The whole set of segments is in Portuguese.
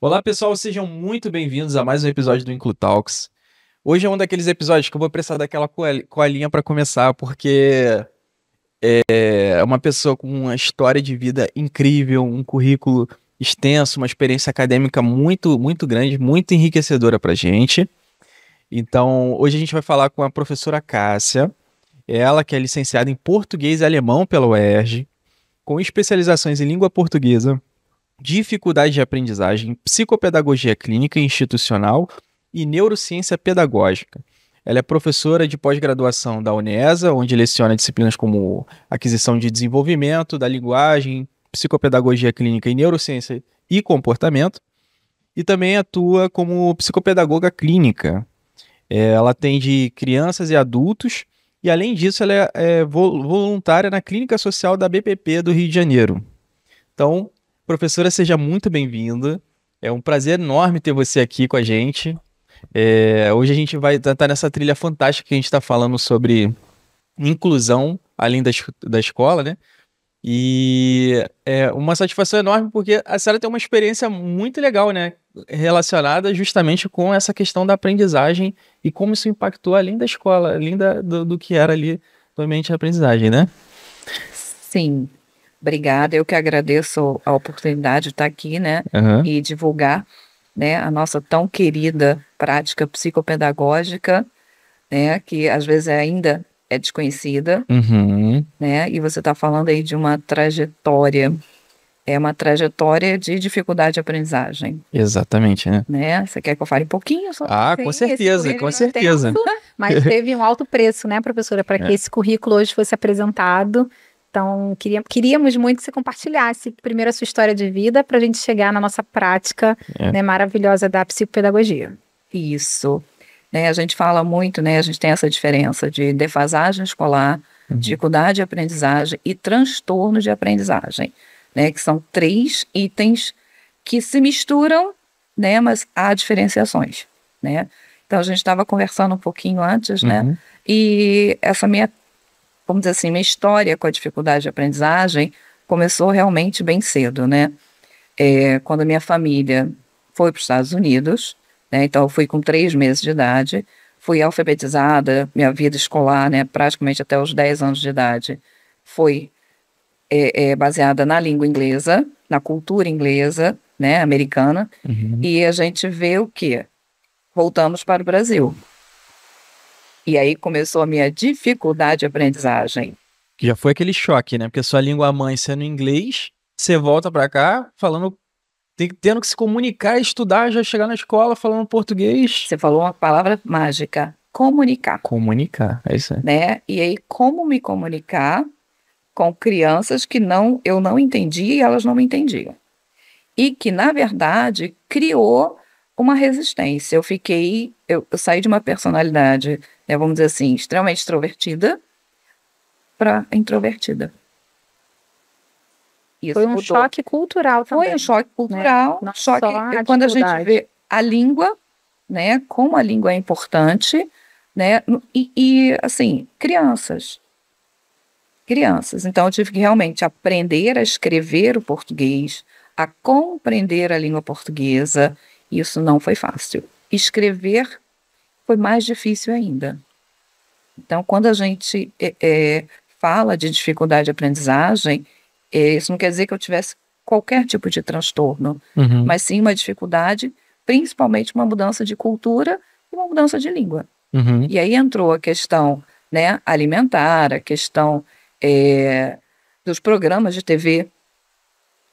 Olá, pessoal, sejam muito bem-vindos a mais um episódio do Inclutalks. Hoje é um daqueles episódios que eu vou precisar daquela coelhinha para começar, porque é uma pessoa com uma história de vida incrível, um currículo extenso, uma experiência acadêmica muito, muito grande, muito enriquecedora para a gente. Então, hoje a gente vai falar com a professora Cássia, ela que é licenciada em Português e Alemão pela UERJ, com especializações em língua portuguesa, dificuldade de aprendizagem, psicopedagogia clínica e institucional e neurociência pedagógica. Ela é professora de pós-graduação da UNESA, onde leciona disciplinas como aquisição de desenvolvimento da linguagem, psicopedagogia clínica e neurociência e comportamento, e também atua como psicopedagoga clínica. Ela atende crianças e adultos, e além disso ela é voluntária na Clínica Social da BPP do Rio de Janeiro. Então, professora, seja muito bem-vinda. É um prazer enorme ter você aqui com a gente. Hoje a gente vai estar nessa trilha fantástica que a gente está falando sobre inclusão além da escola, né? E é uma satisfação enorme porque a senhora tem uma experiência muito legal, né? Relacionada justamente com essa questão da aprendizagem e como isso impactou além da escola, além do que era ali do ambiente de aprendizagem, né? Sim, obrigada. Eu que agradeço a oportunidade de estar aqui, né, Uhum. e divulgar, né, a nossa tão querida prática psicopedagógica, né, que às vezes ainda é desconhecida, Uhum. né, e você está falando aí de uma trajetória de dificuldade de aprendizagem, Exatamente, né? né? Você quer que eu fale um pouquinho sobre Com Esse certeza, currículo com certeza. extenso, mas teve um alto preço, né, professora, para que esse currículo hoje fosse apresentado. Então, queríamos muito que você compartilhasse primeiro a sua história de vida para a gente chegar na nossa prática, né, maravilhosa da psicopedagogia. Isso, né? A gente fala muito, né? A gente tem essa diferença de defasagem escolar, dificuldade de aprendizagem e transtorno de aprendizagem, né? Que são 3 itens que se misturam, né? Mas há diferenciações, né? Então a gente estava conversando um pouquinho antes, né? E essa vamos dizer assim, minha história com a dificuldade de aprendizagem começou realmente bem cedo, né? Quando a minha família foi para os Estados Unidos, né? Então eu fui com 3 meses de idade, fui alfabetizada, minha vida escolar, né, praticamente até os 10 anos de idade, foi baseada na língua inglesa, na cultura inglesa, né, americana, e a gente vê o quê? Voltamos para o Brasil. E aí começou a minha dificuldade de aprendizagem. Que já foi aquele choque, né? Porque sua língua mãe sendo inglês, você volta pra cá falando, tendo que se comunicar, estudar, já chegar na escola falando português. Você falou uma palavra mágica, comunicar. Comunicar, é isso aí. Né? E aí, como me comunicar com crianças que eu não entendia e elas não me entendiam. E que, na verdade, criou uma resistência. Eu saí de uma personalidade, né, vamos dizer assim, extremamente extrovertida para introvertida. Isso Foi um mudou. choque cultural também. Foi um choque cultural, Não choque só a quando a gente dificuldade. vê a língua, né, como a língua é importante, né, e assim, crianças. Então eu tive que realmente aprender a escrever o português, a compreender a língua portuguesa, e isso não foi fácil. Escrever foi mais difícil ainda. Então, quando a gente fala de dificuldade de aprendizagem, isso não quer dizer que eu tivesse qualquer tipo de transtorno, mas sim uma dificuldade, principalmente uma mudança de cultura e uma mudança de língua. E aí entrou a questão, né, alimentar, a questão dos programas de TV,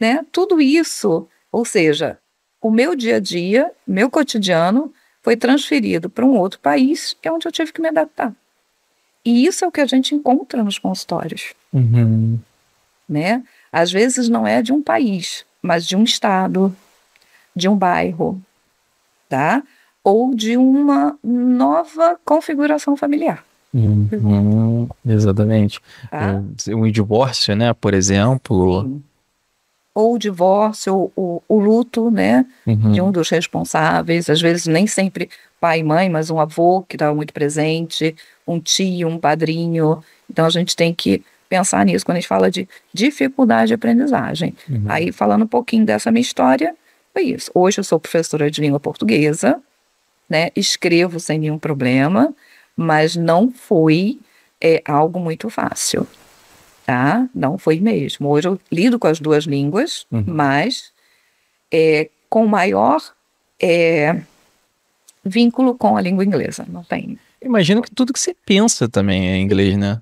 né, tudo isso, ou seja, o meu dia a dia, meu cotidiano, foi transferido para um outro país, que é onde eu tive que me adaptar. E isso é o que a gente encontra nos consultórios. Né? Às vezes não é de um país, mas de um estado, de um bairro, tá? Ou de uma nova configuração familiar. Exatamente. Tá? Um divórcio, né, por exemplo. Sim. Ou o divórcio, o luto, né, de um dos responsáveis, às vezes nem sempre pai e mãe, mas um avô que estava muito presente, um tio, um padrinho. Então a gente tem que pensar nisso quando a gente fala de dificuldade de aprendizagem. Aí, falando um pouquinho dessa minha história, foi isso. Hoje eu sou professora de língua portuguesa, né? Escrevo sem nenhum problema, mas não foi algo muito fácil, tá? Não foi mesmo. Hoje eu lido com as duas línguas, mas com maior vínculo com a língua inglesa. Não tem. Imagino que tudo que você pensa também é inglês, né?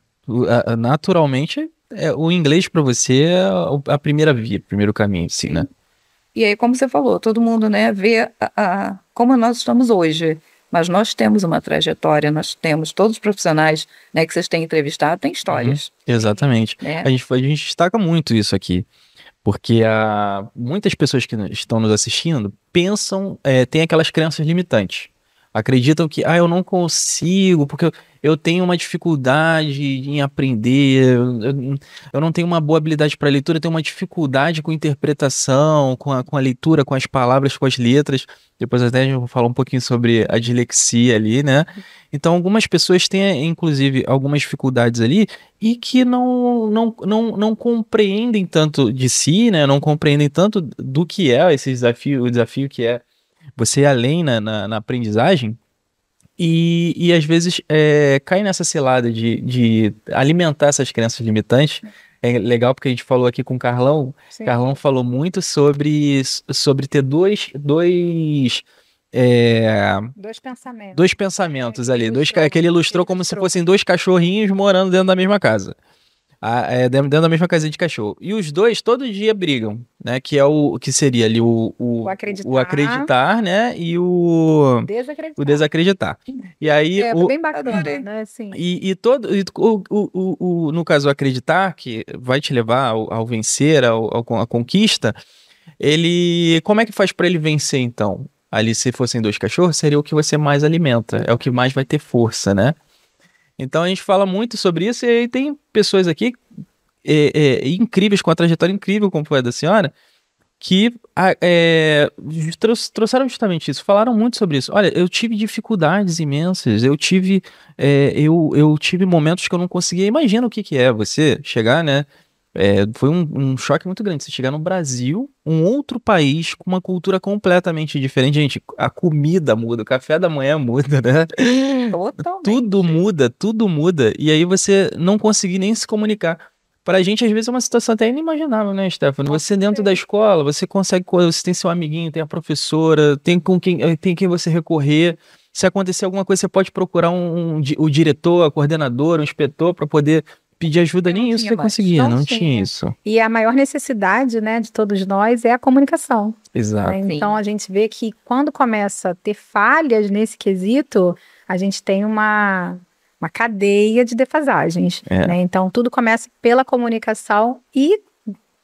Naturalmente, o inglês para você é a primeira via, o primeiro caminho, sim, né? E aí, como você falou, todo mundo, né, vê como nós estamos hoje. Mas nós temos uma trajetória, nós temos todos os profissionais, né, que vocês têm entrevistado, têm histórias. Exatamente. Né? A gente destaca muito isso aqui, porque muitas pessoas que estão nos assistindo pensam, têm aquelas crenças limitantes. Acreditam que, eu não consigo, porque eu tenho uma dificuldade em aprender, eu não tenho uma boa habilidade para leitura, eu tenho uma dificuldade com interpretação, com a leitura, com as palavras, com as letras. Depois até a gente vai falar um pouquinho sobre a dislexia ali, né? Então algumas pessoas têm, inclusive, algumas dificuldades ali e que não compreendem tanto de si, né? Não compreendem tanto do que é esse desafio, o desafio que é você ir além na aprendizagem e às vezes cai nessa cilada de alimentar essas crenças limitantes. É legal porque a gente falou aqui com o Carlão. Sim. Carlão falou muito sobre ter dois pensamentos ali. Que ele ilustrou como se fossem dois cachorrinhos morando dentro da mesma casa. Dentro da mesma casinha de cachorro. E os dois todo dia brigam, né? Que é o que seria ali o acreditar, né? E o desacreditar. E aí bem bacana, né? Assim. No caso, o acreditar, que vai te levar ao vencer, à conquista, como é que faz para ele vencer, então? Ali, se fossem dois cachorros, seria o que você mais alimenta, é o que mais vai ter força, né? Então a gente fala muito sobre isso e aí tem pessoas aqui incríveis, com a trajetória incrível como foi a da senhora, que trouxeram justamente isso, falaram muito sobre isso. Olha, eu tive dificuldades imensas, eu tive momentos que eu não conseguia. Imagina o que é você chegar, né? Foi um choque muito grande. Você chegar no Brasil, um outro país com uma cultura completamente diferente. Gente, a comida muda, o café da manhã muda, né? Totalmente. Tudo muda. E aí você não conseguir nem se comunicar. Pra gente, às vezes, é uma situação até inimaginável, né, Stephanie? Você dentro da escola, você você tem seu amiguinho, tem a professora, tem quem você recorrer. Se acontecer alguma coisa, você pode procurar o diretor, a coordenadora, o inspetor para poder pedir ajuda. Nem isso você conseguia, não tinha isso. E a maior necessidade, né, de todos nós é a comunicação. Exato. Né? Então a gente vê que quando começa a ter falhas nesse quesito, a gente tem uma cadeia de defasagens. Né? Então tudo começa pela comunicação e,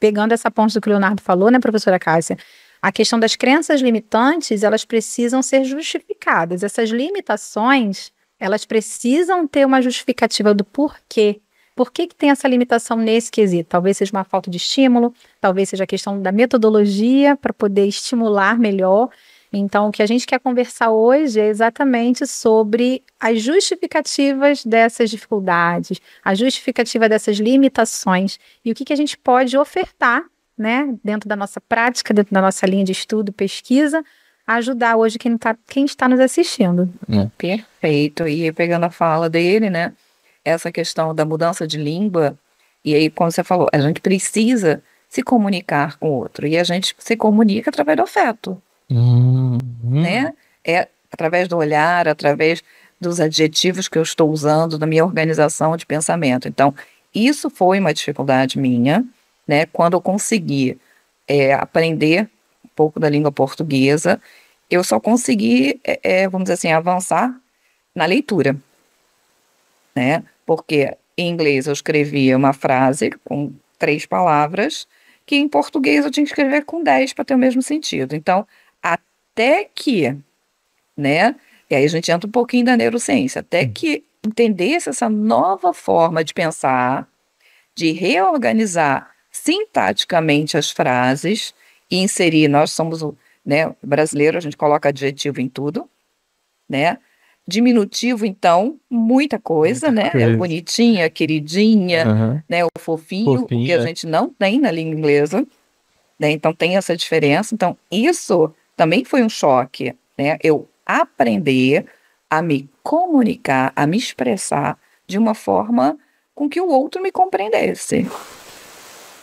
pegando essa ponte do que o Leonardo falou, né, professora Cássia, a questão das crenças limitantes, elas precisam ser justificadas. Essas limitações, elas precisam ter uma justificativa do porquê. Por que tem essa limitação nesse quesito? Talvez seja uma falta de estímulo, talvez seja a questão da metodologia para poder estimular melhor. Então, o que a gente quer conversar hoje é exatamente sobre as justificativas dessas dificuldades, a justificativa dessas limitações e o que a gente pode ofertar, né, dentro da nossa prática, dentro da nossa linha de estudo, pesquisa, a ajudar hoje quem está nos assistindo. Perfeito. E pegando a fala dele, né, essa questão da mudança de língua, e aí, como você falou, a gente precisa se comunicar com o outro, e a gente se comunica através do afeto, né? Através do olhar, através dos adjetivos que eu estou usando na minha organização de pensamento. Então, isso foi uma dificuldade minha, né? Quando eu consegui aprender um pouco da língua portuguesa, eu só consegui, vamos dizer assim, avançar na leitura, né? Porque em inglês eu escrevia uma frase com 3 palavras, que em português eu tinha que escrever com 10 para ter o mesmo sentido. Então, até que, né? E aí a gente entra um pouquinho da neurociência, até que entendesse essa nova forma de pensar, de reorganizar sintaticamente as frases e inserir, nós somos, né, brasileiro, a gente coloca adjetivo em tudo, né? Diminutivo, então, muita coisa, né? Bonitinha, queridinha, né? O fofinho, que a gente não tem na língua inglesa, né? Então tem essa diferença. Então isso também foi um choque, né? Eu aprender a me comunicar, a me expressar de uma forma com que o outro me compreendesse,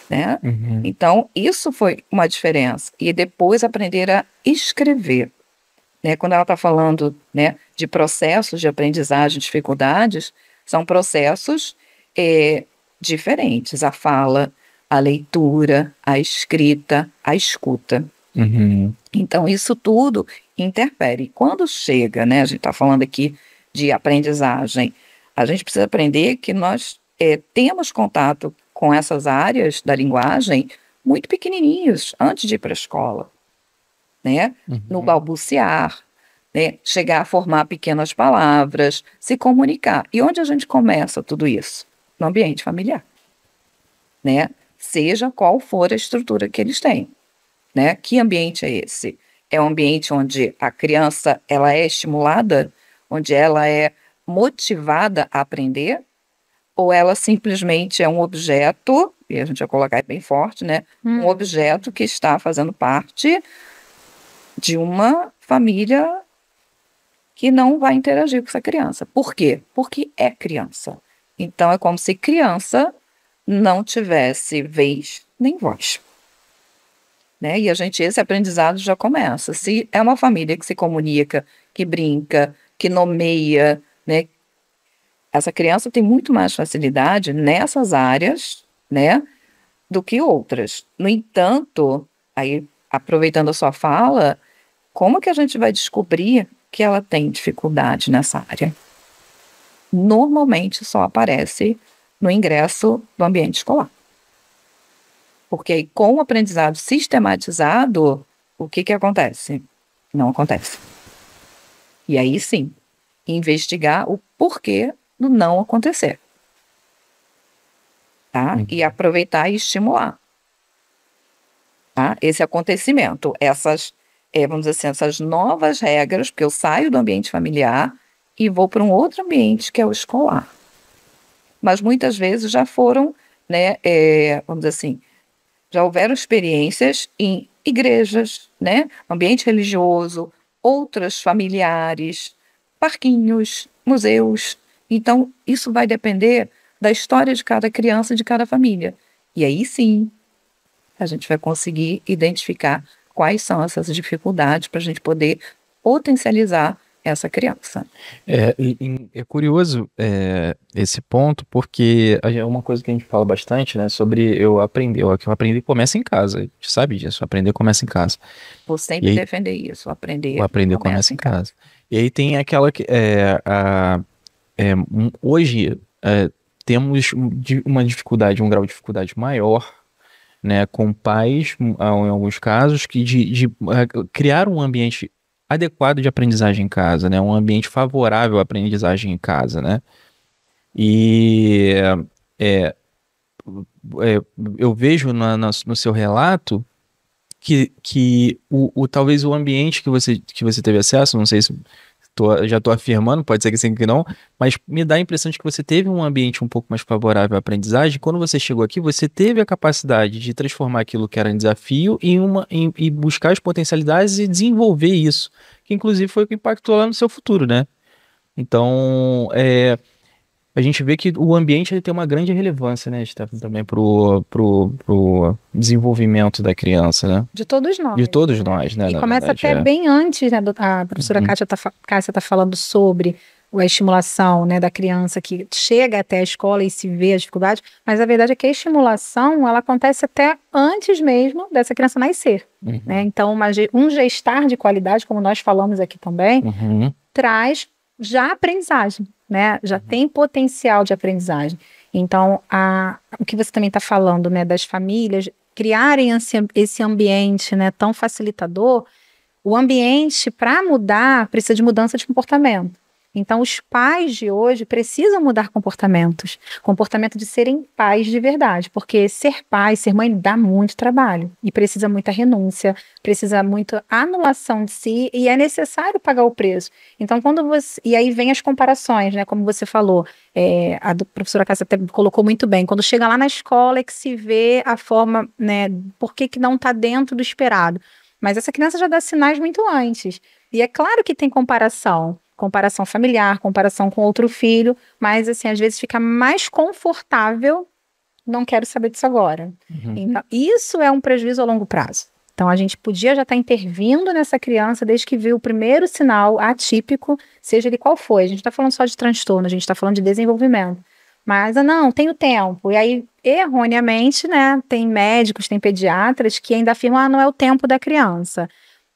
né? Uhum. Então isso foi uma diferença. E depois aprender a escrever, né? Quando ela está falando, né, de processos de aprendizagem, dificuldades, são processos diferentes. A fala, a leitura, a escrita, a escuta. Uhum. Então, isso tudo interfere. Quando chega, né, a gente está falando aqui de aprendizagem, a gente precisa aprender que nós temos contato com essas áreas da linguagem muito pequenininhos, antes de ir para a escola, né? No balbuciar, né? Chegar a formar pequenas palavras, se comunicar. E onde a gente começa tudo isso? No ambiente familiar, né? Seja qual for a estrutura que eles têm, né? Que ambiente é esse? É um ambiente onde a criança ela é estimulada, onde ela é motivada a aprender, ou ela simplesmente é um objeto, e a gente vai colocar bem forte, né? Um objeto que está fazendo parte de uma família que não vai interagir com essa criança. Por quê? Porque é criança. Então, é como se criança não tivesse vez nem voz, né? E esse aprendizado já começa. Se é uma família que se comunica, que brinca, que nomeia, né? Essa criança tem muito mais facilidade nessas áreas, né, do que outras. No entanto, aí, aproveitando a sua fala, como que a gente vai descobrir que ela tem dificuldade nessa área? Normalmente só aparece no ingresso do ambiente escolar. Porque aí, com o aprendizado sistematizado, o que acontece? Não acontece. E aí sim, investigar o porquê do não acontecer. Tá? E aproveitar e estimular, tá? Esse acontecimento, vamos dizer assim, essas novas regras, porque eu saio do ambiente familiar e vou para um outro ambiente que é o escolar. Mas muitas vezes já foram, né, vamos dizer assim, já houveram experiências em igrejas, né, ambiente religioso, outras familiares, parquinhos, museus. Então, isso vai depender da história de cada criança e de cada família. E aí sim, a gente vai conseguir identificar quais são essas dificuldades para a gente poder potencializar essa criança. É curioso esse ponto, porque é uma coisa que a gente fala bastante, né, sobre o que eu aprendi começa em casa, a gente sabe disso, aprender começa em casa. Vou sempre defender isso, O aprender começa em casa. E aí tem aquela que, hoje temos uma dificuldade, um grau de dificuldade maior, né, com pais, em alguns casos, que de criar um ambiente adequado de aprendizagem em casa, né, um ambiente favorável à aprendizagem em casa, né, e eu vejo no seu relato que talvez o ambiente que você teve acesso, não sei se já estou afirmando, pode ser que sim, que não, mas me dá a impressão de que você teve um ambiente um pouco mais favorável à aprendizagem. Quando você chegou aqui, você teve a capacidade de transformar aquilo que era um desafio e buscar as potencialidades e desenvolver isso, que inclusive foi o que impactou lá no seu futuro, né? Então, a gente vê que o ambiente ele tem uma grande relevância, né, Stephanie, também pro desenvolvimento da criança, né? De todos nós. De todos nós, né? E começa até bem antes, né? A professora Cássia está falando sobre a estimulação, né, da criança que chega até a escola e se vê a dificuldade, mas a verdade é que a estimulação, ela acontece até antes mesmo dessa criança nascer, né? Então, um gestar de qualidade, como nós falamos aqui também, traz já aprendizagem, né? Já tem potencial de aprendizagem. Então, o que você também está falando, né, das famílias criarem esse ambiente, né, tão facilitador, o ambiente, para mudar, precisa de mudança de comportamento. Então, os pais de hoje precisam mudar comportamentos, comportamento de serem pais de verdade, porque ser pai, ser mãe dá muito trabalho e precisa muita renúncia, precisa muita anulação de si e é necessário pagar o preço. Então, quando você. E aí vem as comparações, né? Como você falou, a professora Cássia até colocou muito bem, quando chega lá na escola é que se vê a forma, né? Por que não está dentro do esperado. Mas essa criança já dá sinais muito antes. E é claro que tem comparação familiar, comparação com outro filho, mas assim, às vezes fica mais confortável, não quero saber disso agora. Então, isso é um prejuízo a longo prazo. Então, a gente podia já estar intervindo nessa criança desde que viu o primeiro sinal atípico, seja ele qual for. A gente não está falando só de transtorno, a gente está falando de desenvolvimento. Mas, não, tenho tempo. E aí, erroneamente, né, tem médicos, tem pediatras que ainda afirmam, não é o tempo da criança.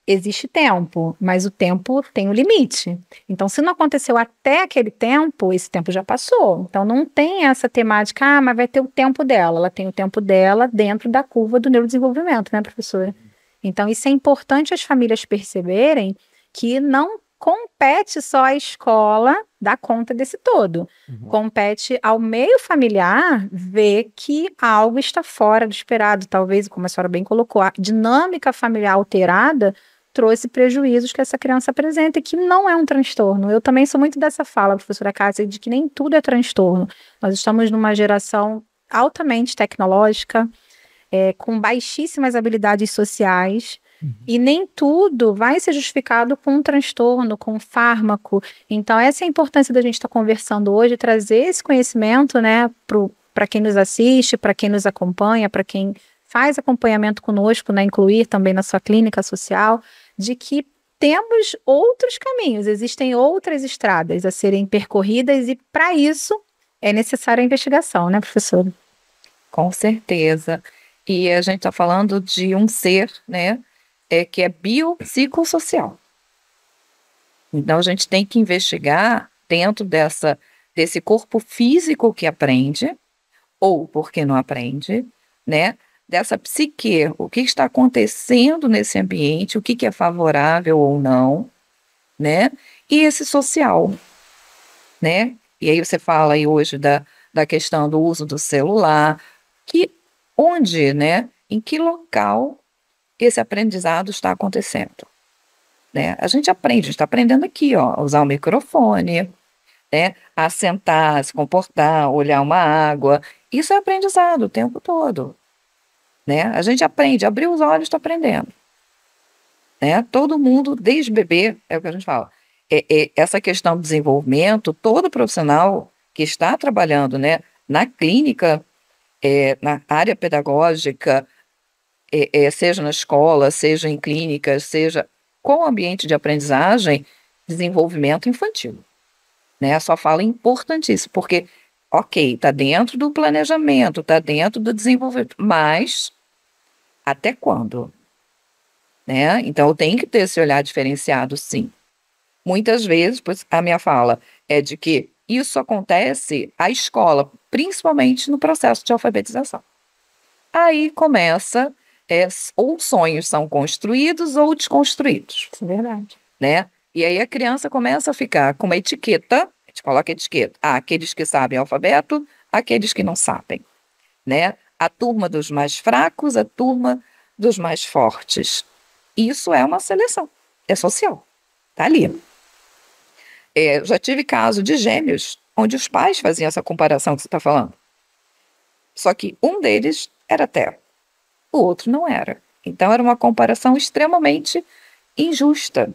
Existe tempo, mas o tempo tem um limite. Então, se não aconteceu até aquele tempo, esse tempo já passou. Então, não tem essa temática, mas vai ter o tempo dela. Ela tem o tempo dela dentro da curva do neurodesenvolvimento, né, professora? Então, isso é importante as famílias perceberem que não compete só a escola dar conta desse todo. Compete ao meio familiar ver que algo está fora do esperado. Talvez, como a senhora bem colocou, a dinâmica familiar alterada trouxe prejuízos que essa criança apresenta e que não é um transtorno. Eu também sou muito dessa fala, professora Cássia, de que nem tudo é transtorno. Nós estamos numa geração altamente tecnológica, com baixíssimas habilidades sociais, e nem tudo vai ser justificado com um transtorno, com um fármaco. Então, essa é a importância da gente estar conversando hoje, trazer esse conhecimento, né, para quem nos assiste, para quem nos acompanha, para quem faz acompanhamento conosco, né, incluir também na sua clínica social, de que temos outros caminhos, existem outras estradas a serem percorridas e, para isso, é necessária a investigação, né, professora? Com certeza. E a gente está falando de um ser, né, que é biopsicossocial. Então, a gente tem que investigar dentro desse corpo físico que aprende, ou porque não aprende, né, dessa psique, o que está acontecendo nesse ambiente, o que é favorável ou não, né, e esse social, né, e aí você fala aí hoje da questão do uso do celular, onde, né, em que local esse aprendizado está acontecendo, né, a gente está aprendendo aqui, ó, a usar o microfone, né, a sentar, a se comportar, olhar uma água, isso é aprendizado o tempo todo. Né? A gente aprende, abriu os olhos, está aprendendo. Né? Todo mundo, desde bebê, é o que a gente fala. Essa questão do desenvolvimento, todo profissional que está trabalhando, né, na clínica, na área pedagógica, seja na escola, seja em clínicas, seja com ambiente de aprendizagem, desenvolvimento infantil. Né? A sua fala é importantíssima, porque ok, está dentro do planejamento, está dentro do desenvolvimento, mas até quando? Né? Então, eu tenho que ter esse olhar diferenciado, sim. Muitas vezes, pois a minha fala é de que isso acontece à escola, principalmente no processo de alfabetização. Aí começa, ou sonhos são construídos ou desconstruídos. Isso é verdade. Né? E aí a criança começa a ficar com uma etiqueta, a gente coloca etiqueta, aqueles que sabem alfabeto, aqueles que não sabem, né? A turma dos mais fracos, a turma dos mais fortes. Isso é uma seleção, é social, tá ali. Já tive caso de gêmeos, onde os pais faziam essa comparação que você está falando. Só que um deles era TEA, o outro não era. Então era uma comparação extremamente injusta,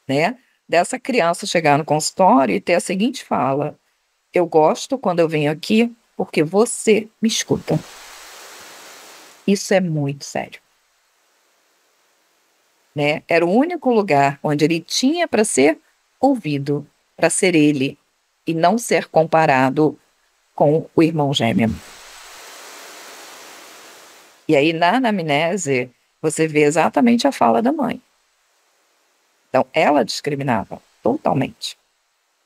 né? Dessa criança chegar no consultório e ter a seguinte fala: eu gosto quando eu venho aqui porque você me escuta. Isso é muito sério. Né? Era o único lugar onde ele tinha para ser ouvido, para ser ele, e não ser comparado com o irmão gêmeo. E aí, na anamnese, você vê exatamente a fala da mãe. Então, ela discriminava totalmente.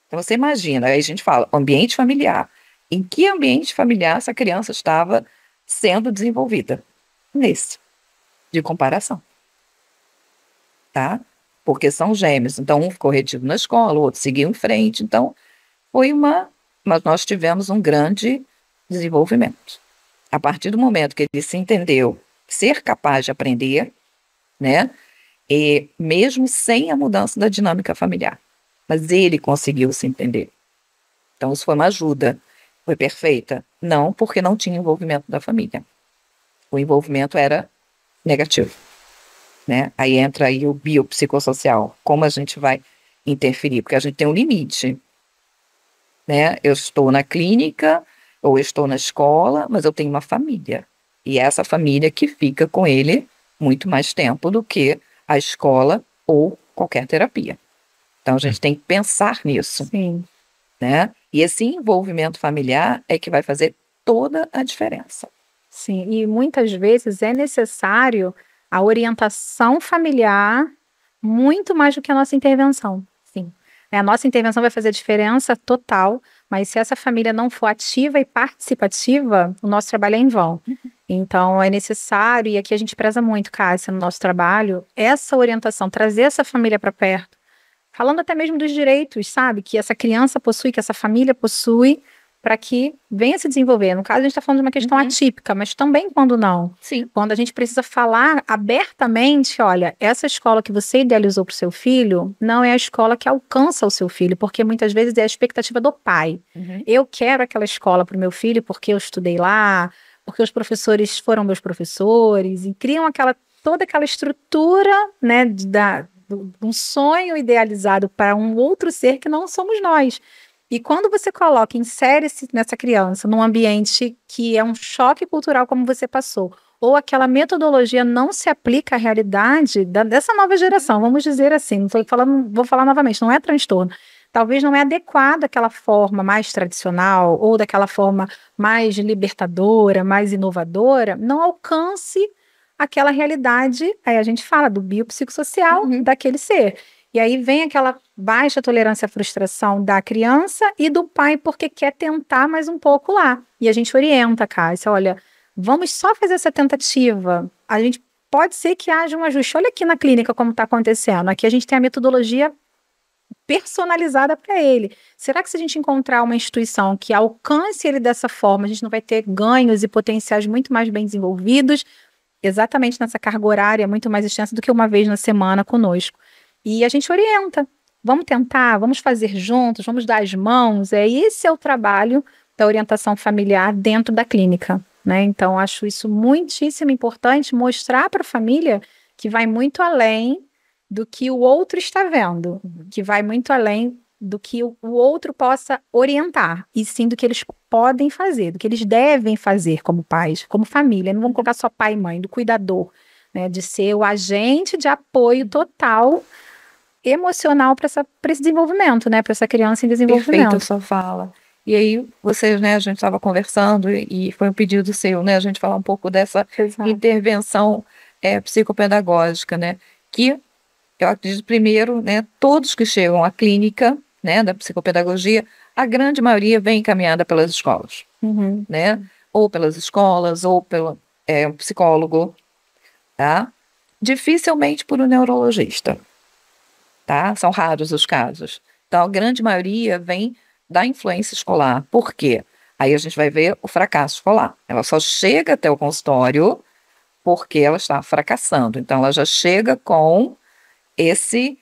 Então, você imagina, aí a gente fala, ambiente familiar. Em que ambiente familiar essa criança estava sendo desenvolvida? Nesse, de comparação. Tá? porque são gêmeos. Então, um ficou retido na escola, o outro seguiu em frente. Então, mas nós tivemos um grande desenvolvimento. A partir do momento que ele se entendeu ser capaz de aprender, né? E mesmo sem a mudança da dinâmica familiar. Mas ele conseguiu se entender. Então, isso foi uma ajuda. Foi perfeita? Não, porque não tinha envolvimento da família. O envolvimento era negativo, né? Aí entra aí o biopsicossocial. Como a gente vai interferir? Porque a gente tem um limite, né? Eu estou na clínica ou estou na escola, mas eu tenho uma família. E é essa família que fica com ele muito mais tempo do que a escola ou qualquer terapia. Então, a gente tem que pensar nisso. Sim. Né? E esse envolvimento familiar é que vai fazer toda a diferença. Sim, e muitas vezes é necessário a orientação familiar muito mais do que a nossa intervenção. Sim. A nossa intervenção vai fazer diferença total, mas se essa família não for ativa e participativa, o nosso trabalho é em vão. Então, é necessário, e aqui a gente preza muito, Cássia, no nosso trabalho, essa orientação, trazer essa família para perto, falando até mesmo dos direitos, sabe? Que essa criança possui, que essa família possui, para que venha se desenvolver. No caso, a gente está falando de uma questão atípica, mas também quando não. Sim. Quando a gente precisa falar abertamente, olha, essa escola que você idealizou para o seu filho não é a escola que alcança o seu filho, porque muitas vezes é a expectativa do pai. Eu quero aquela escola para o meu filho porque eu estudei lá, porque os professores foram meus professores, e criam toda aquela estrutura, né, de um sonho idealizado para um outro ser que não somos nós. E quando você coloca, insere-se nessa criança num ambiente que é um choque cultural como você passou, ou aquela metodologia não se aplica à realidade dessa nova geração, vamos dizer assim, não estou falando, vou falar novamente, não é transtorno. Talvez não é adequada àquela forma mais tradicional ou daquela forma mais libertadora, mais inovadora, não alcance aquela realidade, aí a gente fala do biopsicossocial daquele ser. E aí vem aquela baixa tolerância à frustração da criança e do pai porque quer tentar mais um pouco lá. E a gente orienta, Cássia, olha, vamos só fazer essa tentativa. A gente pode ser que haja um ajuste. Olha aqui na clínica como está acontecendo. Aqui a gente tem a metodologia personalizada para ele. Será que se a gente encontrar uma instituição que alcance ele dessa forma, a gente não vai ter ganhos e potenciais muito mais bem desenvolvidos, exatamente nessa carga horária muito mais extensa do que uma vez na semana conosco. E a gente orienta. Vamos tentar, vamos fazer juntos, vamos dar as mãos. Esse é o trabalho da orientação familiar dentro da clínica, né? Então, acho isso muitíssimo importante, mostrar para a família que vai muito além do que o outro está vendo, que vai muito além do que o outro possa orientar, e sim do que eles podem fazer, do que eles devem fazer como pais, como família. Não vamos colocar só pai e mãe, do cuidador, né? De ser o agente de apoio total emocional para esse desenvolvimento, né? Para essa criança em desenvolvimento. Perfeito a sua fala. E aí, vocês, né, a gente estava conversando e foi um pedido seu, né? A gente falar um pouco dessa intervenção psicopedagógica, né? Que eu acredito, primeiro, né, todos que chegam à clínica, né, da psicopedagogia, a grande maioria vem encaminhada pelas escolas, né? Ou pelas escolas, ou pelo psicólogo, tá? Dificilmente por um neurologista. Tá? São raros os casos. Então, a grande maioria vem da influência escolar. Por quê? Aí a gente vai ver o fracasso escolar. Ela só chega até o consultório porque ela está fracassando. Então, ela já chega com esse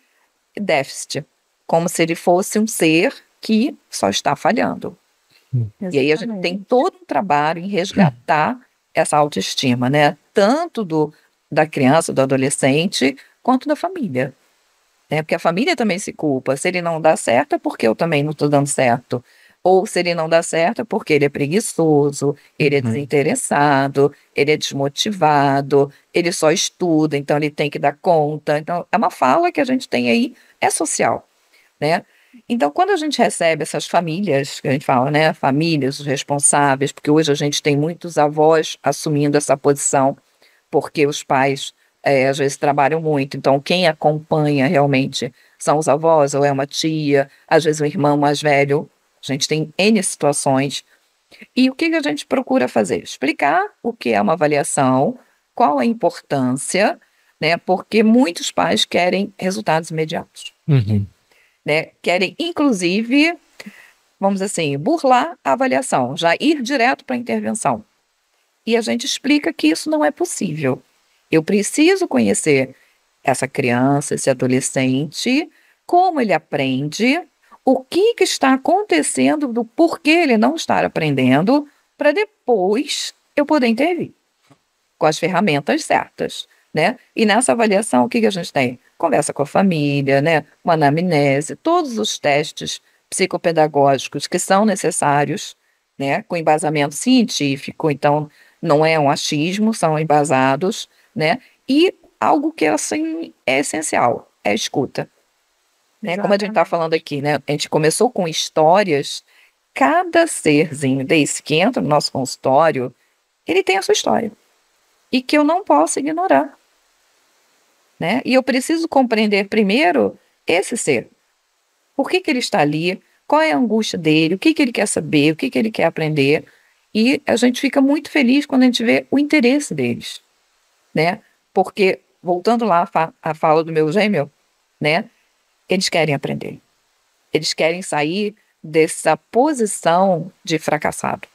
déficit, como se ele fosse um ser que só está falhando. E aí a gente tem todo um trabalho em resgatar essa autoestima, né? Tanto da criança, do adolescente, quanto da família. Porque a família também se culpa. Se ele não dá certo, é porque eu também não estou dando certo. Ou se ele não dá certo, é porque ele é preguiçoso, ele é desinteressado, ele é desmotivado, ele só estuda, então ele tem que dar conta. Então, é uma fala que a gente tem aí, é social, né? Então, quando a gente recebe essas famílias, que a gente fala, né? Famílias, os responsáveis, porque hoje a gente tem muitos avós assumindo essa posição, porque os pais às vezes trabalham muito, então quem acompanha realmente são os avós, ou é uma tia, às vezes um irmão mais velho. A gente tem N situações. E o que a gente procura fazer? Explicar o que é uma avaliação, qual a importância, né? Porque muitos pais querem resultados imediatos, né? Querem, inclusive, vamos dizer assim, burlar a avaliação, já ir direto para a intervenção. E a gente explica que isso não é possível. Eu preciso conhecer essa criança, esse adolescente, como ele aprende, o que está acontecendo, do porquê ele não está aprendendo, para depois eu poder intervir com as ferramentas certas, né? E nessa avaliação, o que a gente tem? Conversa com a família, né? Uma anamnese, todos os testes psicopedagógicos que são necessários, né? Com embasamento científico, então não é um achismo, são embasados, né? E algo que assim é essencial, é a escuta. Né? Como a gente está falando aqui, né? A gente começou com histórias, cada serzinho desse que entra no nosso consultório, ele tem a sua história. E que eu não posso ignorar. Né? E eu preciso compreender primeiro esse ser. Por que ele está ali? Qual é a angústia dele? O que ele quer saber? O que ele quer aprender? E a gente fica muito feliz quando a gente vê o interesse deles. Né? Porque, voltando lá à fala do meu gêmeo, né? Eles querem aprender. Eles querem sair dessa posição de fracassado.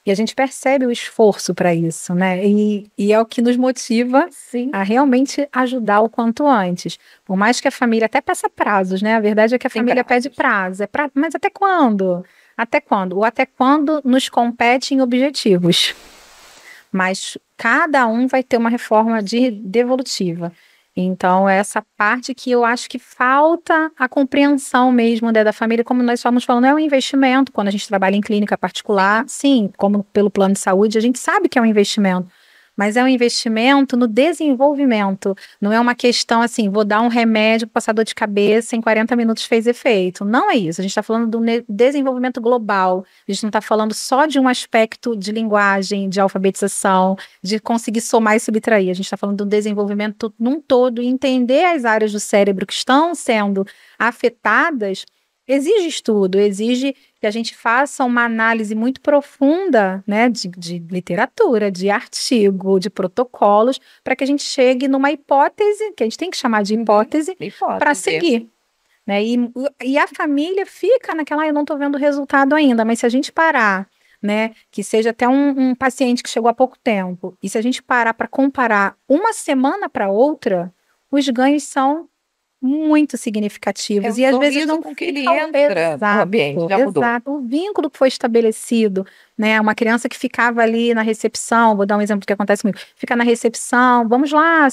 E a gente percebe o esforço para isso, né? E é o que nos motiva a realmente ajudar o quanto antes. Por mais que a família até peça prazos, né? A verdade é que a família pede prazo. Mas até quando? Até quando? O até quando nos compete em objetivos. Mas cada um vai ter uma reforma devolutiva. Então, é essa parte que eu acho que falta a compreensão mesmo, né, da família, como nós estamos falando, é um investimento. Quando a gente trabalha em clínica particular, sim, como pelo plano de saúde, a gente sabe que é um investimento, mas é um investimento no desenvolvimento. Não é uma questão assim, vou dar um remédio para passar dor de cabeça, em 40 minutos fez efeito. Não é isso, a gente está falando do desenvolvimento global, a gente não está falando só de um aspecto de linguagem, de alfabetização, de conseguir somar e subtrair. A gente está falando do desenvolvimento num todo, e entender as áreas do cérebro que estão sendo afetadas exige estudo, exige que a gente faça uma análise muito profunda, né, de literatura, de artigo, de protocolos, para que a gente chegue numa hipótese, que a gente tem que chamar de hipótese, para seguir. Né? E a família fica naquela, eu não estou vendo o resultado ainda, mas se a gente parar, né, que seja até um paciente que chegou há pouco tempo, e se a gente parar para comparar uma semana para outra, os ganhos são muito significativos. E às vezes não com que ele entra no ambiente, já mudou. Exato, o vínculo que foi estabelecido, né? Uma criança que ficava ali na recepção, vou dar um exemplo do que acontece comigo, fica na recepção, vamos lá,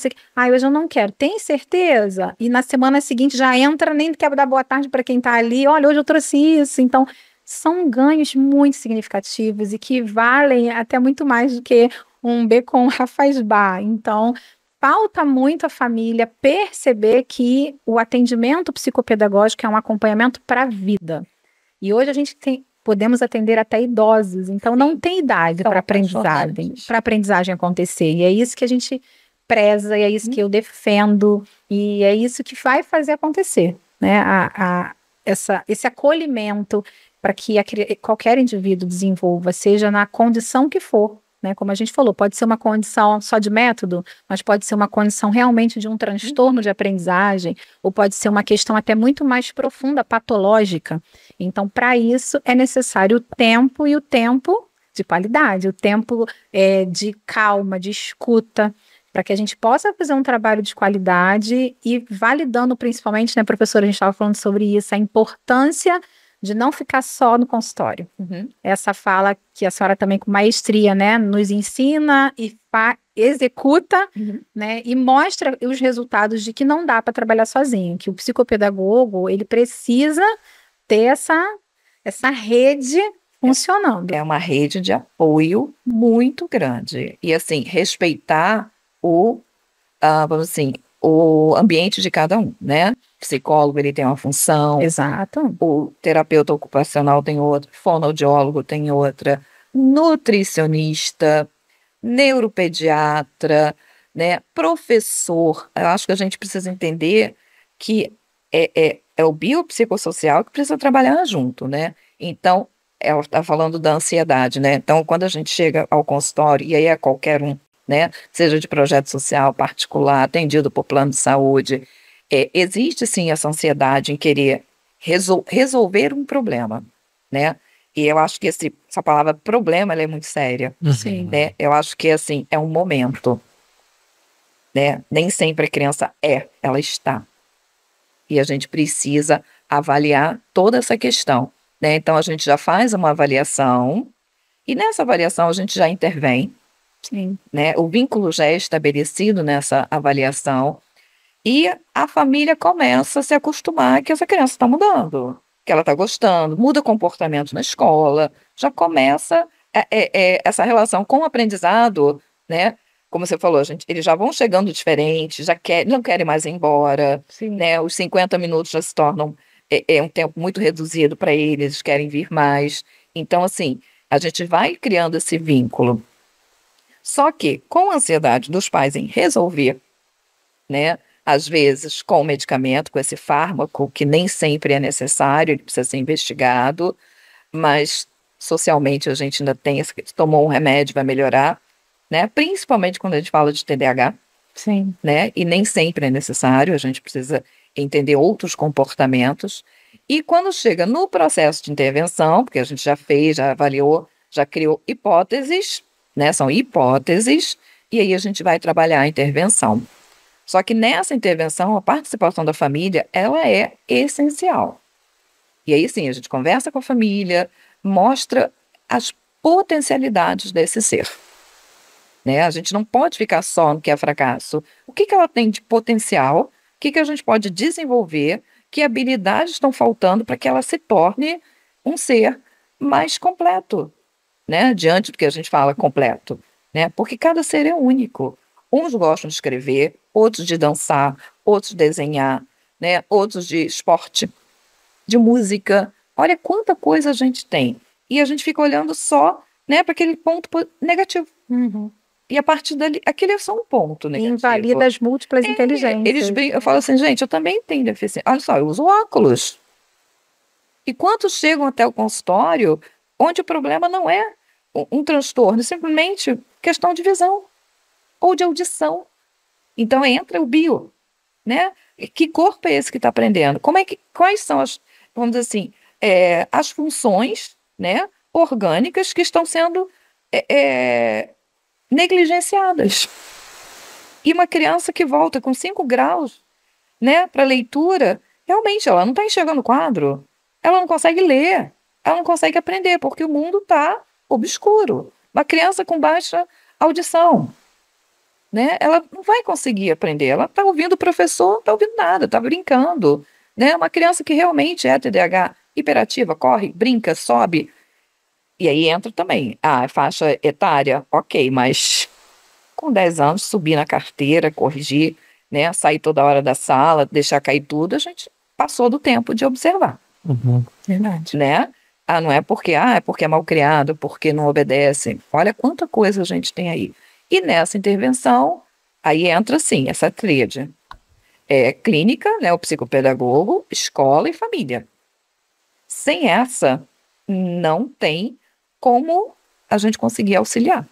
hoje eu não quero, tem certeza? E na semana seguinte já entra, nem quer dar boa tarde para quem está ali, olha, hoje eu trouxe isso, então são ganhos muito significativos e que valem até muito mais do que um B com Rafaz Bar. Então, falta muito a família perceber que o atendimento psicopedagógico é um acompanhamento para a vida. E hoje a gente podemos atender até idosos, então não tem idade para aprendizagem acontecer. E é isso que a gente preza, e é isso que eu defendo, e é isso que vai fazer acontecer, né? Esse acolhimento para que qualquer indivíduo desenvolva, seja na condição que for. Né, como a gente falou, pode ser uma condição só de método, mas pode ser uma condição realmente de um transtorno de aprendizagem, ou pode ser uma questão até muito mais profunda, patológica. Então, para isso, é necessário o tempo, e o tempo de qualidade, o tempo de calma, de escuta, para que a gente possa fazer um trabalho de qualidade e validando principalmente, né, professora, a gente estava falando sobre isso, a importância de não ficar só no consultório. Essa fala que a senhora também com maestria, né, nos ensina e executa, né, e mostra os resultados de que não dá para trabalhar sozinho, que o psicopedagogo, ele precisa ter essa rede funcionando. É uma rede de apoio muito grande. E, assim, respeitar vamos assim, o ambiente de cada um, né? O psicólogo, ele tem uma função. Exato. O terapeuta ocupacional tem outra, fonoaudiólogo tem outra, nutricionista, neuropediatra, né? Professor. Eu acho que a gente precisa entender que é o biopsicossocial que precisa trabalhar junto, né? Então, ela está falando da ansiedade, né? Então, quando a gente chega ao consultório, e aí é qualquer um, né? Seja de projeto social, particular, atendido por plano de saúde. Existe, sim, essa ansiedade em querer resolver um problema, né? E eu acho que essa palavra problema, ela é muito séria, Sim. né? Eu acho que, assim, é um momento, né? Nem sempre a criança ela está. E a gente precisa avaliar toda essa questão, né? Então, a gente já faz uma avaliação e nessa avaliação a gente já intervém, Sim. né? O vínculo já é estabelecido nessa avaliação e a família começa a se acostumar que essa criança está mudando, que ela está gostando, muda comportamento na escola, já começa essa relação com o aprendizado, né? Como você falou, eles já vão chegando diferentes, não querem mais ir embora, Sim. né? Os 50 minutos já se tornam um tempo muito reduzido para eles querem vir mais. Então, assim, a gente vai criando esse vínculo. Só que, com a ansiedade dos pais em resolver, né? Às vezes com medicamento, com esse fármaco, que nem sempre é necessário, ele precisa ser investigado, mas socialmente a gente ainda tem, tomou um remédio, vai melhorar, né? Principalmente quando a gente fala de TDAH, Sim. né? E nem sempre é necessário, a gente precisa entender outros comportamentos. E quando chega no processo de intervenção, porque a gente já fez, já avaliou, já criou hipóteses, né? São hipóteses, e aí a gente vai trabalhar a intervenção. Só que nessa intervenção, a participação da família, ela é essencial. E aí sim, a gente conversa com a família, mostra as potencialidades desse ser. Né? A gente não pode ficar só no que é fracasso. O que ela tem de potencial? O que a gente pode desenvolver? Que habilidades estão faltando para que ela se torne um ser mais completo, né? Diante do que a gente fala completo, né? Porque cada ser é único. Uns gostam de escrever, outros de dançar, outros de desenhar, né? Outros de esporte, de música. Olha quanta coisa a gente tem. E a gente fica olhando só, né, para aquele ponto negativo. Uhum. E a partir dali, aquele é só um ponto negativo. Invalida as múltiplas inteligências. Eu falo assim, gente, eu também tenho deficiência. Olha só, eu uso óculos. E quantos chegam até o consultório onde o problema não é um transtorno, simplesmente questão de visão ou de audição. Então entra o bio, né? Que corpo é esse que está aprendendo? Quais são vamos dizer assim, as funções, né, orgânicas que estão sendo negligenciadas? E uma criança que volta com 5 graus, né, para leitura, realmente ela não está enxergando o quadro, ela não consegue ler, ela não consegue aprender, porque o mundo está obscuro. Uma criança com baixa audição, né, ela não vai conseguir aprender, ela está ouvindo o professor, não está ouvindo nada, está brincando. Né? Uma criança que realmente é TDAH, hiperativa, corre, brinca, sobe. E aí entra também a faixa etária, ok, mas com 10 anos, subir na carteira, corrigir, né, sair toda hora da sala, deixar cair tudo, a gente passou do tempo de observar. Uhum. Verdade. Né? Não é porque é mal criado, porque não obedece. Olha quanta coisa a gente tem aí. E nessa intervenção, aí entra sim essa tríade. Clínica, né, o psicopedagogo, escola e família. Sem essa, não tem como a gente conseguir auxiliar.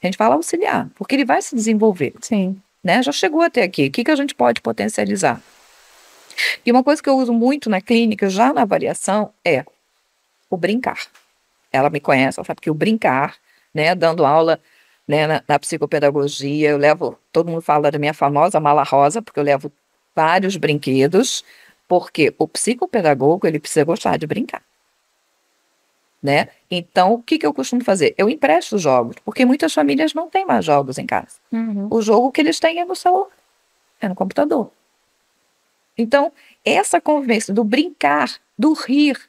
A gente fala auxiliar, porque ele vai se desenvolver. Sim. Né? Já chegou até aqui. O que a gente pode potencializar? E uma coisa que eu uso muito na clínica, já na avaliação, é o brincar. Ela me conhece, ela sabe que o brincar, né, dando aula, né, na psicopedagogia, todo mundo fala da minha famosa mala rosa, porque eu levo vários brinquedos, porque o psicopedagogo, ele precisa gostar de brincar. Né? Então, o que eu costumo fazer? Eu empresto jogos, porque muitas famílias não têm mais jogos em casa. Uhum. O jogo que eles têm é no celular, é no computador. Então, essa convivência do brincar, do rir,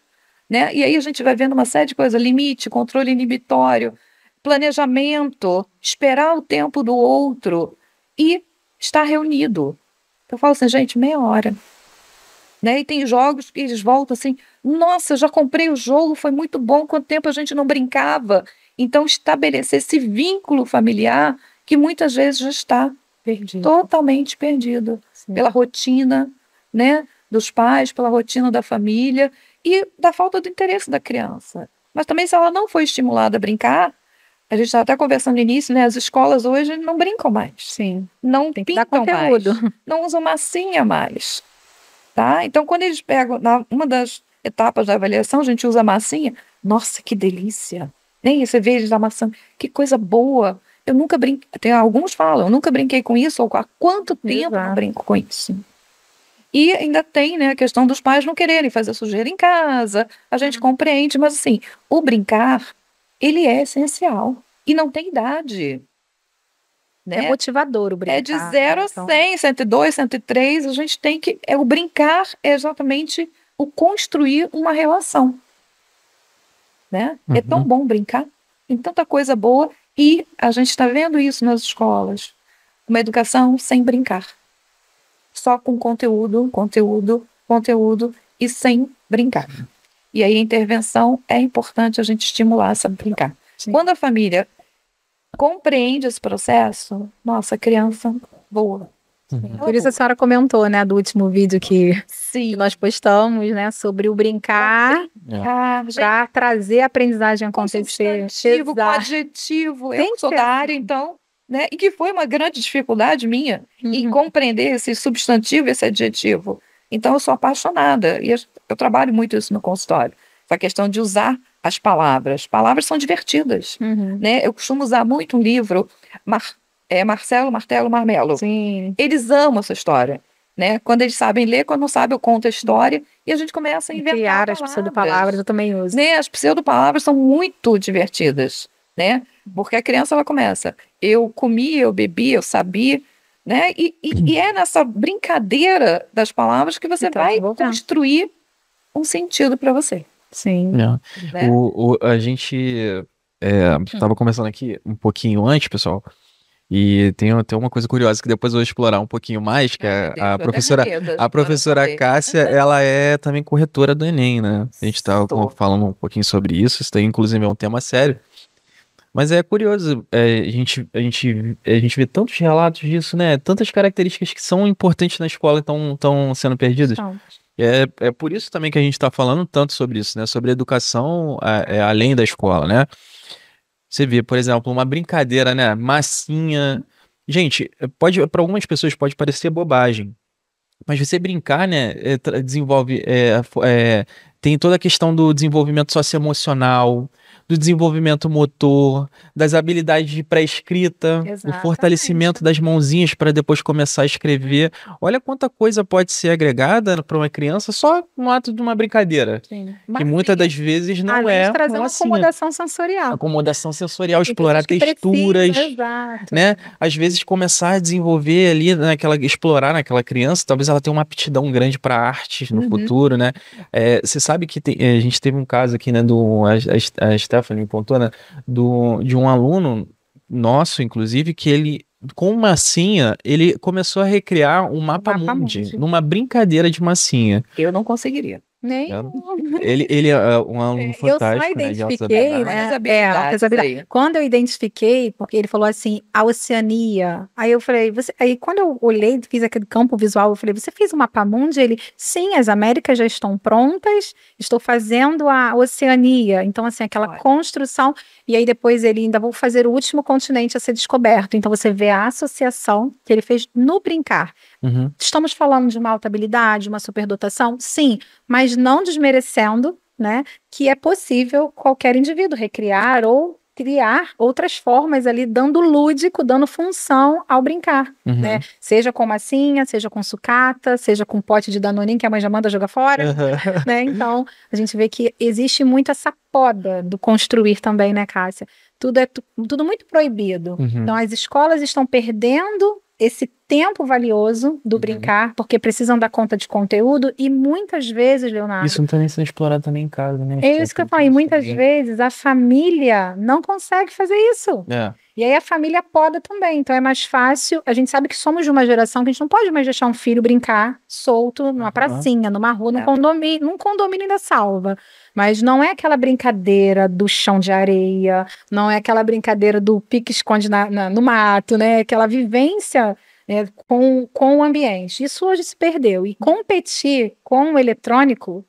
né? E aí a gente vai vendo uma série de coisas, limite, controle inibitório, planejamento, esperar o tempo do outro e estar reunido. Eu falo assim, gente, meia hora. Né? E tem jogos que eles voltam assim, nossa, já comprei o jogo, foi muito bom, quanto tempo a gente não brincava. Então, estabelecer esse vínculo familiar que muitas vezes já está totalmente perdido. Sim. Pela rotina, né, dos pais, pela rotina da família e da falta do interesse da criança. Mas também, se ela não foi estimulada a brincar, A gente estava até conversando no início, né? As escolas hoje não brincam mais. Sim. Não Tem que dar pintam conteúdo. mais. Não usam massinha mais. Tá? Então, quando eles pegam, uma das etapas da avaliação, a gente usa massinha. Nossa, que delícia! Nem você vê eles amassando. Que coisa boa! Eu nunca brinquei. Tem alguns falam, eu nunca brinquei com isso, ou há quanto tempo eu não brinco com isso? E ainda tem, né, a questão dos pais não quererem fazer sujeira em casa. A gente compreende, mas assim, o brincar, ele é essencial. E não tem idade. Né? É motivador o brincar. É de 0 a 100, 102, 103, a gente tem que... o brincar é exatamente o construir uma relação. Né? É tão bom brincar, tem tanta coisa boa, e a gente está vendo isso nas escolas. Uma educação sem brincar. Só com conteúdo, conteúdo, conteúdo e sem brincar. E aí a intervenção é importante a gente estimular essa brincar. Sim. Quando a família compreende esse processo, nossa, a criança voa. Por isso a senhora comentou, né, do último vídeo que nós postamos, né, sobre o brincar para trazer a aprendizagem acontecer. Com adjetivo. Eu sou da área, então, né, e que foi uma grande dificuldade minha em compreender esse substantivo, esse adjetivo. Então, eu sou apaixonada e eu trabalho muito isso no consultório. Essa questão de usar as palavras. Palavras são divertidas. Né? Eu costumo usar muito um livro, Marcelo, Martelo, Marmelo. Sim. Eles amam essa história. Né? Quando eles sabem ler, quando não sabem, eu conto a história e a gente começa a inventar criar as pseudopalavras, eu também uso. Né? As pseudopalavras são muito divertidas. Né? Porque a criança ela começa, eu comi, eu bebi, eu sabia, né? E é nessa brincadeira das palavras que você vai construir um sentido para você. Sim. Né? A gente estava conversando aqui um pouquinho antes, pessoal, e tem até uma coisa curiosa que depois eu vou explorar um pouquinho mais, que a professora Cássia, ela é também corretora do Enem, né? A gente estava falando um pouquinho sobre isso, isso daí inclusive é um tema sério. Mas é curioso, a gente vê tantos relatos disso, né? Tantas características que são importantes na escola e estão sendo perdidas. É por isso também que a gente está falando tanto sobre isso, né? Sobre educação além da escola, né? Você vê, por exemplo, uma brincadeira, né? Massinha. Gente, para algumas pessoas pode parecer bobagem, mas você brincar, né? Desenvolve, tem toda a questão do desenvolvimento socioemocional, do desenvolvimento motor, das habilidades de pré-escrita, o fortalecimento das mãozinhas para depois começar a escrever. Olha quanta coisa pode ser agregada para uma criança só no ato de uma brincadeira. Sim. Que muitas das vezes não além de trazer uma acomodação sensorial. Acomodação sensorial, explorar texturas, né? Às vezes começar a desenvolver ali explorar naquela criança, talvez ela tenha uma aptidão grande para artes no futuro, né? Você sabe que a gente teve um caso aqui, né, a Stephanie contou, né, de um aluno nosso, inclusive, que ele, com massinha, ele começou a recriar um mapa mundi, numa brincadeira de massinha. Eu não conseguiria. Nem. Ele é um aluno fantástico. Eu só identifiquei, né? Quando eu identifiquei, porque ele falou assim, a Oceania. Aí eu falei, aí quando eu olhei, fiz aquele campo visual, eu falei, você fez um mapa mundi? Ele, sim, as Américas já estão prontas, estou fazendo a Oceania. Então, assim, aquela construção. E aí depois ele ainda vou fazer o último continente a ser descoberto. Então você vê a associação que ele fez no brincar. Estamos falando de uma alta habilidade, uma superdotação? Sim, mas não desmerecendo, né, que é possível qualquer indivíduo recriar ou criar outras formas ali, dando lúdico, dando função ao brincar, né? Seja com massinha, seja com sucata, seja com pote de danoninho que a mãe já manda jogar fora, né? Então, a gente vê que existe muito essa poda do construir também, né, Cássia? Tudo é tudo muito proibido. Então, as escolas estão perdendo esse tempo valioso do brincar, porque precisam dar conta de conteúdo e muitas vezes, Leonardo... Isso não está nem sendo explorado também em casa, né? É isso que eu falei, muitas vezes a família não consegue fazer isso. E aí a família poda também, então é mais fácil, a gente sabe que somos de uma geração que a gente não pode mais deixar um filho brincar solto numa pracinha, numa rua, num condomínio ainda salva. Mas não é aquela brincadeira do chão de areia, não é aquela brincadeira do pique-esconde no mato, né? Aquela vivência com o ambiente. Isso hoje se perdeu. E competir com o eletrônico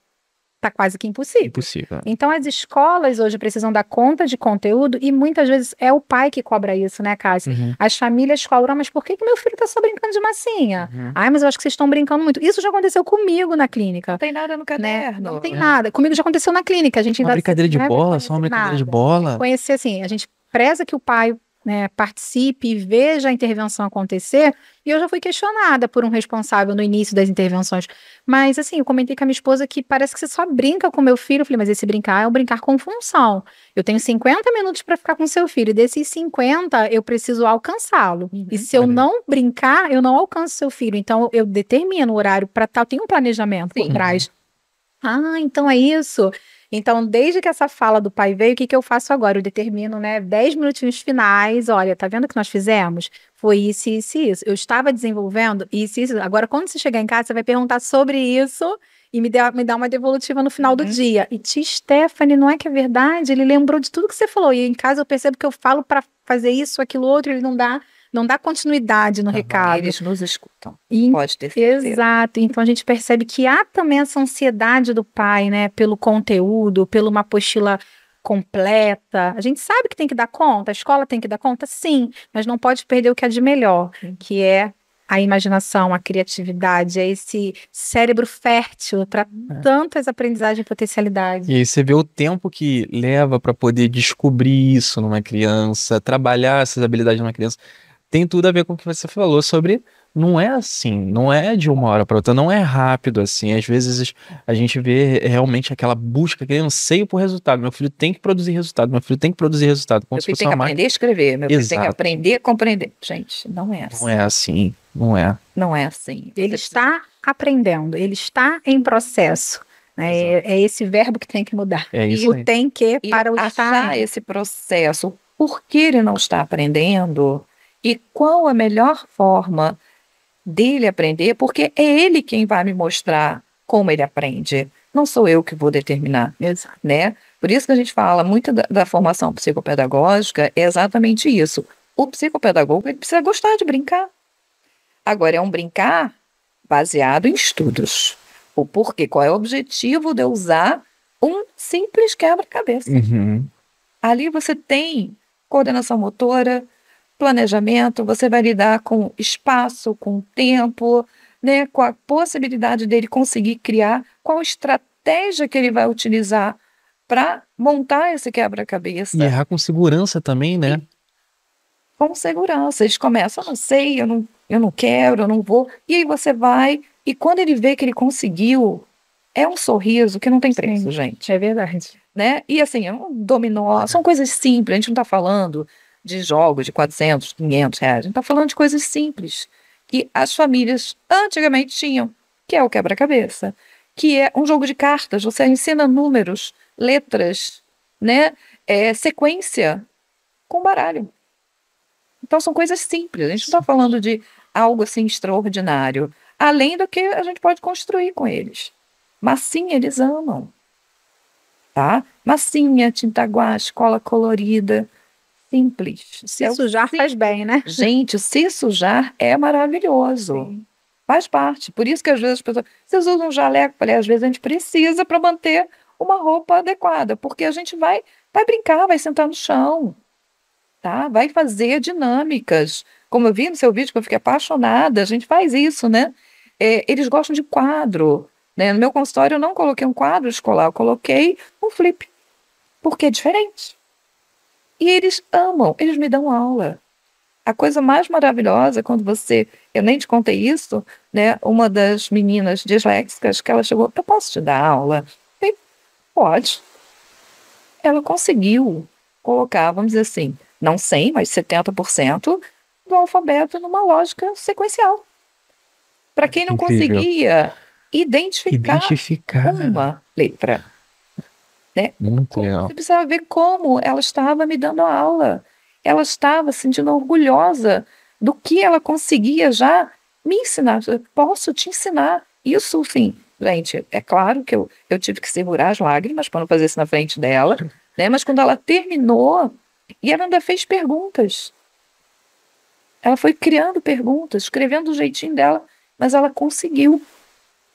tá quase que impossível. Impossível. Então, as escolas hoje precisam dar conta de conteúdo e muitas vezes é o pai que cobra isso, né, Cássia? As famílias cobram, mas por que meu filho tá só brincando de massinha? Ai, mas eu acho que vocês estão brincando muito. Isso já aconteceu comigo na clínica. Não tem nada no caderno. Não tem nada. Comigo já aconteceu na clínica. A gente Uma brincadeira de bola, só uma brincadeira de bola. Conhecer, assim, a gente preza que o pai, né, participe e veja a intervenção acontecer, e eu já fui questionada por um responsável no início das intervenções, mas assim, eu comentei com a minha esposa que parece que você só brinca com meu filho. Eu falei, mas esse brincar é um brincar com função. Eu tenho 50 minutos para ficar com seu filho, e desses 50 eu preciso alcançá-lo, e se eu não brincar, eu não alcanço seu filho, então eu determino o horário para tal, tem um planejamento por trás. Ah, então é isso. Então, desde que essa fala do pai veio, o que eu faço agora? Eu determino, né, 10 minutinhos finais. Olha, tá vendo o que nós fizemos? Foi isso, isso e isso. Eu estava desenvolvendo isso e isso. Agora, quando você chegar em casa, você vai perguntar sobre isso e me dá uma devolutiva no final do dia. E tia Stephanie, não é que é verdade? Ele lembrou de tudo que você falou. E em casa eu percebo que eu falo para fazer isso, aquilo, outro, ele não dá continuidade no recado. Eles nos escutam, pode ter certeza. Exato, então a gente percebe que há também essa ansiedade do pai, né, pelo conteúdo, pela uma apostila completa. A gente sabe que tem que dar conta, a escola tem que dar conta, sim, mas não pode perder o que é de melhor, que é a imaginação, a criatividade, é esse cérebro fértil para tantas aprendizagens e potencialidades. E aí você vê o tempo que leva para poder descobrir isso numa criança, trabalhar essas habilidades numa criança. Tem tudo a ver com o que você falou sobre, não é assim, não é de uma hora para outra, não é rápido assim. Às vezes a gente vê realmente aquela busca, aquele anseio por resultado. Meu filho tem que produzir resultado, meu filho tem que produzir resultado. Meu filho tem que aprender a escrever, meu filho tem que aprender a compreender. Gente, não é assim. Não é assim, não é. Não é assim. Ele está aprendendo, ele está em processo. Né? É esse verbo que tem que mudar. É isso aí. O tem que para o estar. Esse processo, por que ele não está aprendendo e qual a melhor forma dele aprender, porque é ele quem vai me mostrar como ele aprende. Não sou eu que vou determinar. Exato. Né? Por isso que a gente fala muito da formação psicopedagógica, é exatamente isso. O psicopedagogo ele precisa gostar de brincar. Agora, é um brincar baseado em estudos. O porquê, qual é o objetivo de eu usar um simples quebra-cabeça. Ali você tem coordenação motora, planejamento, você vai lidar com espaço, com tempo, né, com a possibilidade dele conseguir criar, qual estratégia que ele vai utilizar para montar esse quebra-cabeça. E errar com segurança também, né? Com segurança. Eles começam, eu não sei, eu não quero, eu não vou. E aí você vai, e quando ele vê que ele conseguiu, é um sorriso que não tem preço, gente. É verdade. Né? E assim, é um dominó, são coisas simples, a gente não está falando de jogos de 400, 500 reais. A gente está falando de coisas simples que as famílias antigamente tinham, que é o quebra-cabeça, que é um jogo de cartas. Você ensina números, letras, né? Sequência com baralho. Então são coisas simples. A gente não está falando de algo assim extraordinário, além do que a gente pode construir com eles. Massinha eles amam. Tá? Massinha, tinta guache, cola colorida. Simples. Se sujar faz bem, né? Gente, se sujar é maravilhoso. Sim. Faz parte. Por isso que às vezes as pessoas... Vocês usam um jaleco? Falei, às vezes a gente precisa para manter uma roupa adequada. Porque a gente vai brincar, vai sentar no chão. Tá? Vai fazer dinâmicas. Como eu vi no seu vídeo, que eu fiquei apaixonada. A gente faz isso, né? Eles gostam de quadro. Né? No meu consultório eu não coloquei um quadro escolar. Eu coloquei um flip. Porque é diferente. E eles amam, eles me dão aula. A coisa mais maravilhosa é quando você... Eu nem te contei isso, né? Uma das meninas disléxicas, que ela chegou, eu posso te dar aula? E, pode. Ela conseguiu colocar, vamos dizer assim, não 100, mas 70% do alfabeto numa lógica sequencial. Para quem não conseguia identificar uma letra. Né? Muito legal. Você precisava ver como ela estava me dando a aula. Ela estava se sentindo orgulhosa do que ela conseguia já me ensinar. Eu posso te ensinar. Isso, sim. Gente, é claro que eu tive que segurar as lágrimas para não fazer isso na frente dela. Né? Mas quando ela terminou, e ela ainda fez perguntas. Ela foi criando perguntas, escrevendo do jeitinho dela, mas ela conseguiu.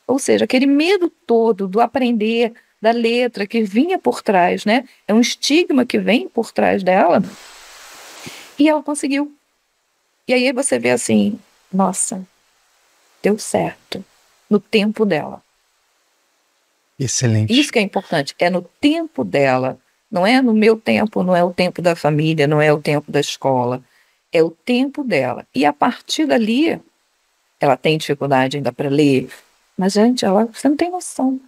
Ou seja, aquele medo todo do aprender, da letra que vinha por trás, né? É um estigma que vem por trás dela. E ela conseguiu. E aí você vê assim, nossa, deu certo. No tempo dela. Excelente. Isso que é importante, é no tempo dela. Não é no meu tempo, não é o tempo da família, não é o tempo da escola. É o tempo dela. E a partir dali, ela tem dificuldade ainda para ler. Mas, gente, você não tem noção.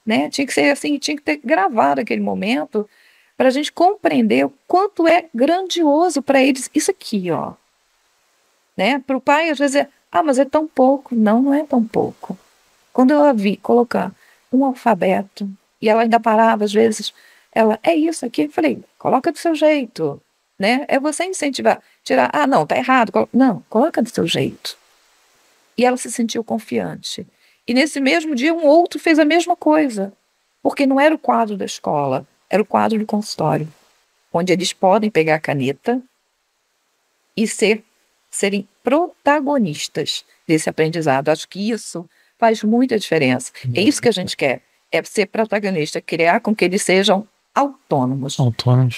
Né? Tinha que ser assim, tinha que ter gravado aquele momento para a gente compreender o quanto é grandioso para eles isso aqui, ó. Né? Para o pai, às vezes, mas é tão pouco. Não, não é tão pouco. Quando eu a vi colocar um alfabeto, e ela ainda parava, às vezes, é isso aqui. Eu falei, coloca do seu jeito. Né? É você incentivar, tirar, não, tá errado. Não, coloca do seu jeito. E ela se sentiu confiante. E nesse mesmo dia, um outro fez a mesma coisa. Porque não era o quadro da escola, era o quadro do consultório. Onde eles podem pegar a caneta e serem protagonistas desse aprendizado. Acho que isso faz muita diferença. É isso que a gente quer. É ser protagonista, criar com que eles sejam autônomos.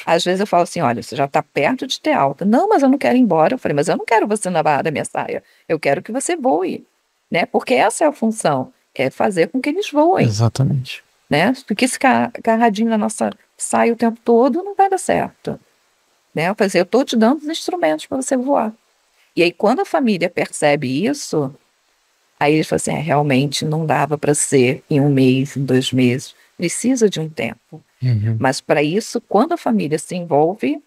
Às vezes eu falo assim, olha, você já está perto de ter alta. Não, mas eu não quero ir embora. Eu falei, mas eu não quero você na barra da minha saia. Eu quero que você voe. Né? Porque essa é a função, é fazer com que eles voem. Exatamente. Né? Porque se ficar agarradinho na nossa saia o tempo todo, não vai dar certo. Né? Eu estou te dando os instrumentos para você voar. E aí, quando a família percebe isso, aí eles falam assim, realmente não dava para ser em 1 mês, em 2 meses. Precisa de um tempo. Uhum. Mas para isso, quando a família se envolve,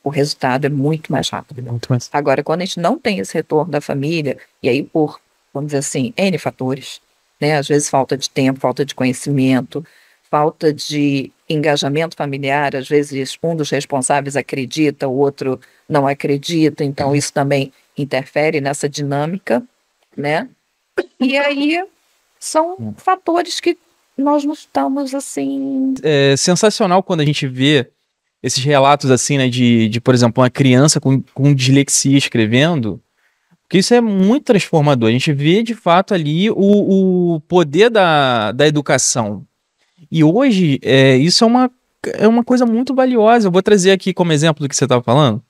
o resultado é muito mais rápido. Muito mais. Agora, quando a gente não tem esse retorno da família, e aí por, vamos dizer assim, N fatores, né? Às vezes falta de tempo, falta de conhecimento, falta de engajamento familiar, às vezes um dos responsáveis acredita, o outro não acredita, então isso também interfere nessa dinâmica, né? E aí são fatores que nós não estamos assim... É sensacional quando a gente vê esses relatos assim, né, de por exemplo, uma criança com dislexia escrevendo, porque isso é muito transformador. A gente vê de fato ali o poder da educação. E hoje, isso é uma coisa muito valiosa. Eu vou trazer aqui como exemplo do que você estava falando,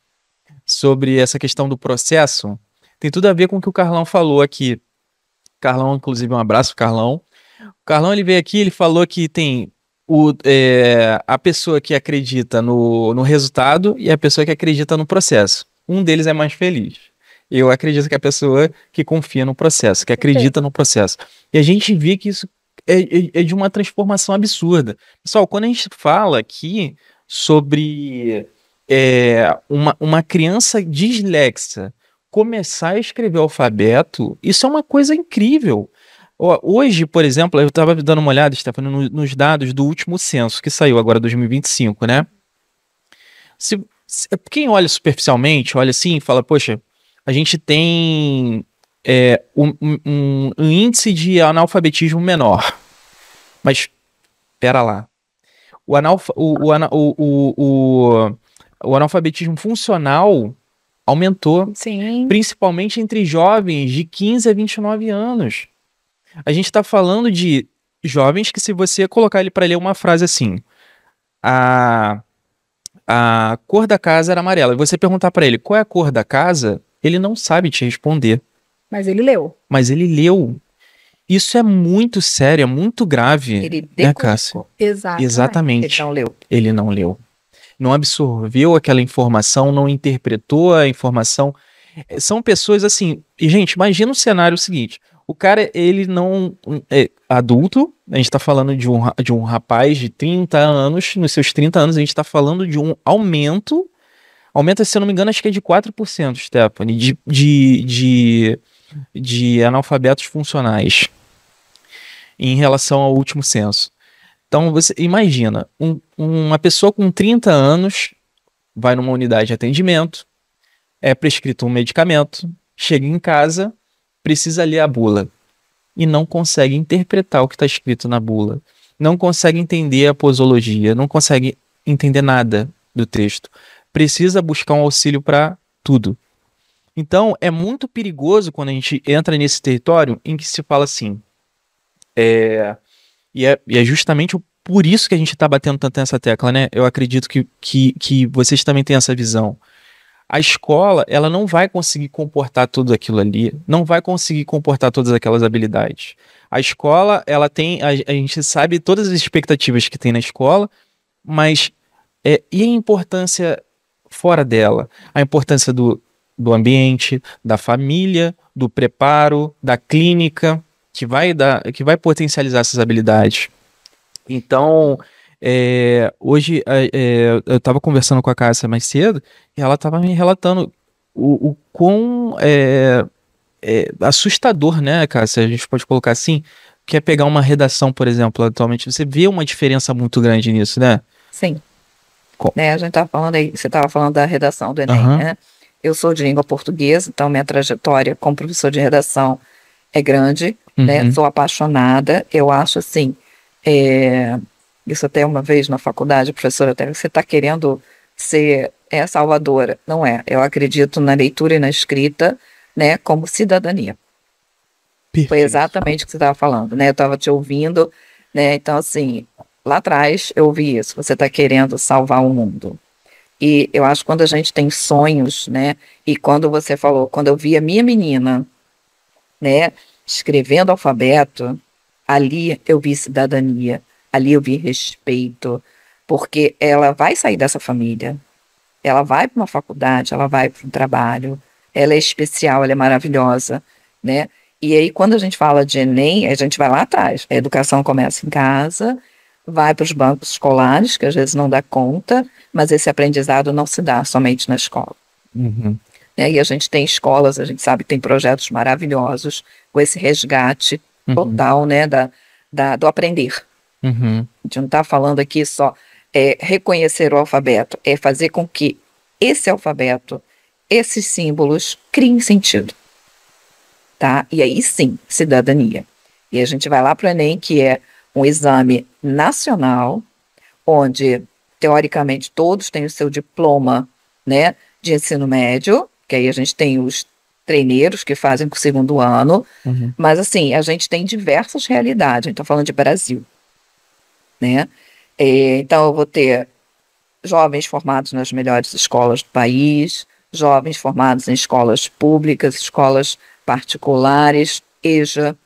sobre essa questão do processo. Tem tudo a ver com o que o Carlão falou aqui. Carlão, inclusive, um abraço, Carlão. O Carlão, ele veio aqui, ele falou que tem a pessoa que acredita no resultado e a pessoa que acredita no processo. Um deles é mais feliz. Eu acredito que a pessoa que confia no processo, que acredita no processo. E a gente vê que isso é de uma transformação absurda. Pessoal, quando a gente fala aqui sobre uma criança dislexa começar a escrever o alfabeto, isso é uma coisa incrível. Hoje, por exemplo, eu estava dando uma olhada, Stephanie, nos dados do último censo, que saiu agora, 2025, né? Quem olha superficialmente, olha assim e fala, poxa, a gente tem um índice de analfabetismo menor. Mas, pera lá. O analfabetismo funcional aumentou. Sim. Principalmente entre jovens de 15 a 29 anos. A gente está falando de jovens que, se você colocar ele para ler uma frase assim, a cor da casa era amarela, e você perguntar para ele qual é a cor da casa, ele não sabe te responder. Mas ele leu. Mas ele leu. Isso é muito sério, é muito grave. Ele né, decodificou. Exatamente. Ele não leu. Ele não leu. Não absorveu aquela informação, não interpretou a informação. São pessoas assim... E, gente, imagina o cenário seguinte. O cara, ele não é adulto, a gente tá falando de um rapaz de 30 anos, nos seus 30 anos, a gente tá falando de um aumenta, se eu não me engano, acho que é de 4%, Stephanie, de analfabetos funcionais em relação ao último censo. Então, você imagina, uma pessoa com 30 anos vai numa unidade de atendimento, é prescrito um medicamento, chega em casa, precisa ler a bula e não consegue interpretar o que está escrito na bula, não consegue entender a posologia, não consegue entender nada do texto, precisa buscar um auxílio para tudo. Então, é muito perigoso quando a gente entra nesse território em que se fala assim, E é justamente por isso que a gente está batendo tanto nessa tecla, né? Eu acredito que vocês também têm essa visão. A escola, ela não vai conseguir comportar tudo aquilo ali, não vai conseguir comportar todas aquelas habilidades. A escola, ela tem, a gente sabe todas as expectativas que tem na escola, mas e a importância fora dela? A importância do ambiente, da família, do preparo, da clínica, que vai potencializar essas habilidades. Então, hoje eu estava conversando com a Cássia mais cedo e ela estava me relatando o quão assustador, né, Cássia? A gente pode colocar assim, que é pegar uma redação, por exemplo, atualmente. Você vê uma diferença muito grande nisso, né? Sim. Né, a gente estava falando aí, você estava falando da redação do Enem, né? Eu sou de língua portuguesa, então minha trajetória como professor de redação é grande, né? Sou apaixonada, eu acho assim, isso até uma vez na faculdade, a professora até, você está querendo ser salvadora. Não é, eu acredito na leitura e na escrita, né, como cidadania. Perfeito. Foi exatamente o que você estava falando, né? Eu estava te ouvindo, né? Então, assim, lá atrás eu ouvi isso, você está querendo salvar o mundo. E eu acho que quando a gente tem sonhos, né? E quando você falou, quando eu vi a minha menina, né, escrevendo alfabeto, ali eu vi cidadania, ali eu vi respeito, porque ela vai sair dessa família, ela vai para uma faculdade, ela vai para um trabalho, ela é especial, ela é maravilhosa, né? E aí, quando a gente fala de Enem, a gente vai lá atrás. A educação começa em casa, vai para os bancos escolares, que às vezes não dá conta, mas esse aprendizado não se dá somente na escola. E a gente tem escolas, a gente sabe que tem projetos maravilhosos com esse resgate total, né, do aprender. A gente não está falando aqui só reconhecer o alfabeto, é fazer com que esse alfabeto, esses símbolos criem sentido. Tá? E aí sim, cidadania. E a gente vai lá para o Enem, que é um exame nacional, onde, teoricamente, todos têm o seu diploma, né, de ensino médio, que aí a gente tem os treineiros que fazem com o segundo ano, mas assim, a gente tem diversas realidades, a gente está falando de Brasil, né? Então eu vou ter jovens formados nas melhores escolas do país, jovens formados em escolas públicas, escolas particulares, EJA,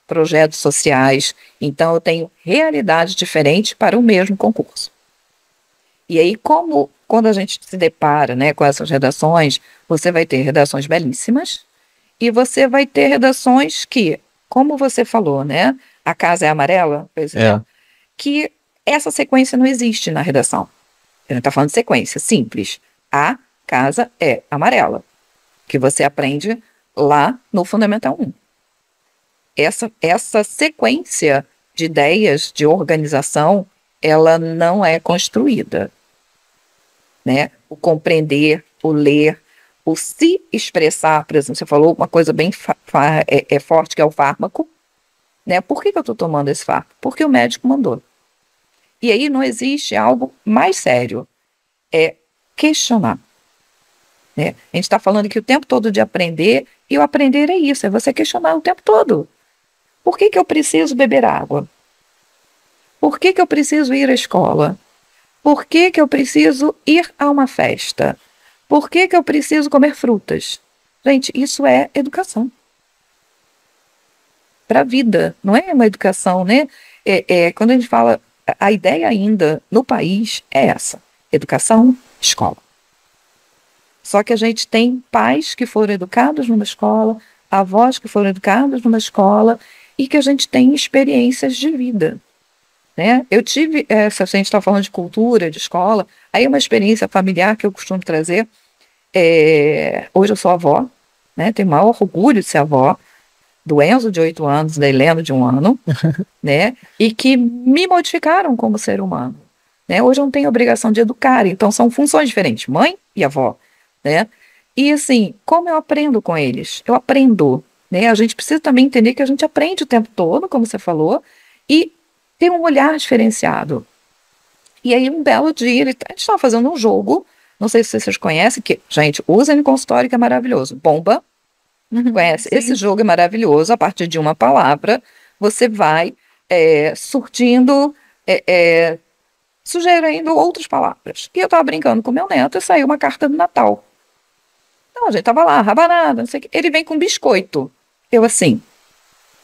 projetos sociais. Então, eu tenho realidades diferentes para o mesmo concurso. E aí, quando a gente se depara, né, com essas redações, você vai ter redações belíssimas e você vai ter redações que, como você falou, né, a casa é amarela, por exemplo, que essa sequência não existe na redação. A gente está falando de sequência simples. A casa é amarela, que você aprende lá no Fundamental 1. Essa sequência de ideias de organização, ela não é construída, né? O compreender, o ler, o se expressar, por exemplo, você falou uma coisa bem forte, que é o fármaco, né? Por que eu estou tomando esse fármaco? Porque o médico mandou. E aí não existe algo mais sério, é questionar. Né? A gente está falando aqui o tempo todo de aprender, e o aprender é isso, é você questionar o tempo todo. Por que eu preciso beber água? Por que eu preciso ir à escola? Por que eu preciso ir a uma festa? Por que eu preciso comer frutas? Gente, isso é educação. Para a vida, não é uma educação, né? Quando a gente fala, a ideia ainda no país é essa: educação, escola. Só que a gente tem pais que foram educados numa escola, avós que foram educados numa escola, e que a gente tem experiências de vida. Né? Eu tive, se a gente está falando de cultura, de escola, aí uma experiência familiar que eu costumo trazer. Hoje eu sou avó, né? Tenho o maior orgulho de ser avó, do Enzo de 8 anos, da Helena de 1 ano, né? E que me modificaram como ser humano. Né? Hoje eu não tenho obrigação de educar, então são funções diferentes, mãe e avó. Né? E assim, como eu aprendo com eles? Eu aprendo. Né? A gente precisa também entender que a gente aprende o tempo todo, como você falou, e tem um olhar diferenciado. E aí, um belo dia, a gente estava fazendo um jogo, não sei se vocês conhecem, que, gente, usa no consultório, que é maravilhoso. Bomba, conhece? Sim. Esse jogo é maravilhoso, a partir de uma palavra, você vai surtindo, sugerindo outras palavras. E eu estava brincando com meu neto e saiu uma carta do Natal. Então, a gente estava lá, rabanada, não sei o quê. Ele vem com biscoito. Eu assim,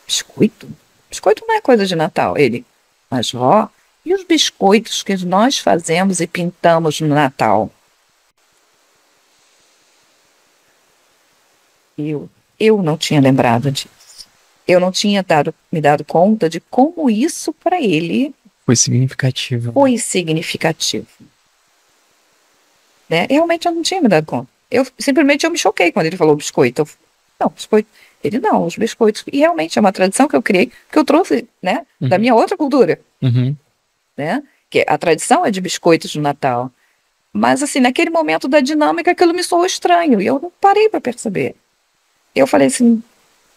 biscoito? Biscoito não é coisa de Natal. Ele, mas vó, e os biscoitos que nós fazemos e pintamos no Natal? Eu não tinha lembrado disso. Eu não tinha me dado conta de como isso para ele Foi significativo. foi significativo. Né? Realmente eu não tinha me dado conta. Simplesmente eu me choquei quando ele falou biscoito. Não, biscoito. Ele não, os biscoitos. E realmente é uma tradição que eu criei, que eu trouxe, né, da minha outra cultura. Né? Que a tradição é de biscoitos no Natal. Mas assim, naquele momento da dinâmica, aquilo me soou estranho. E eu não parei para perceber. Eu falei assim,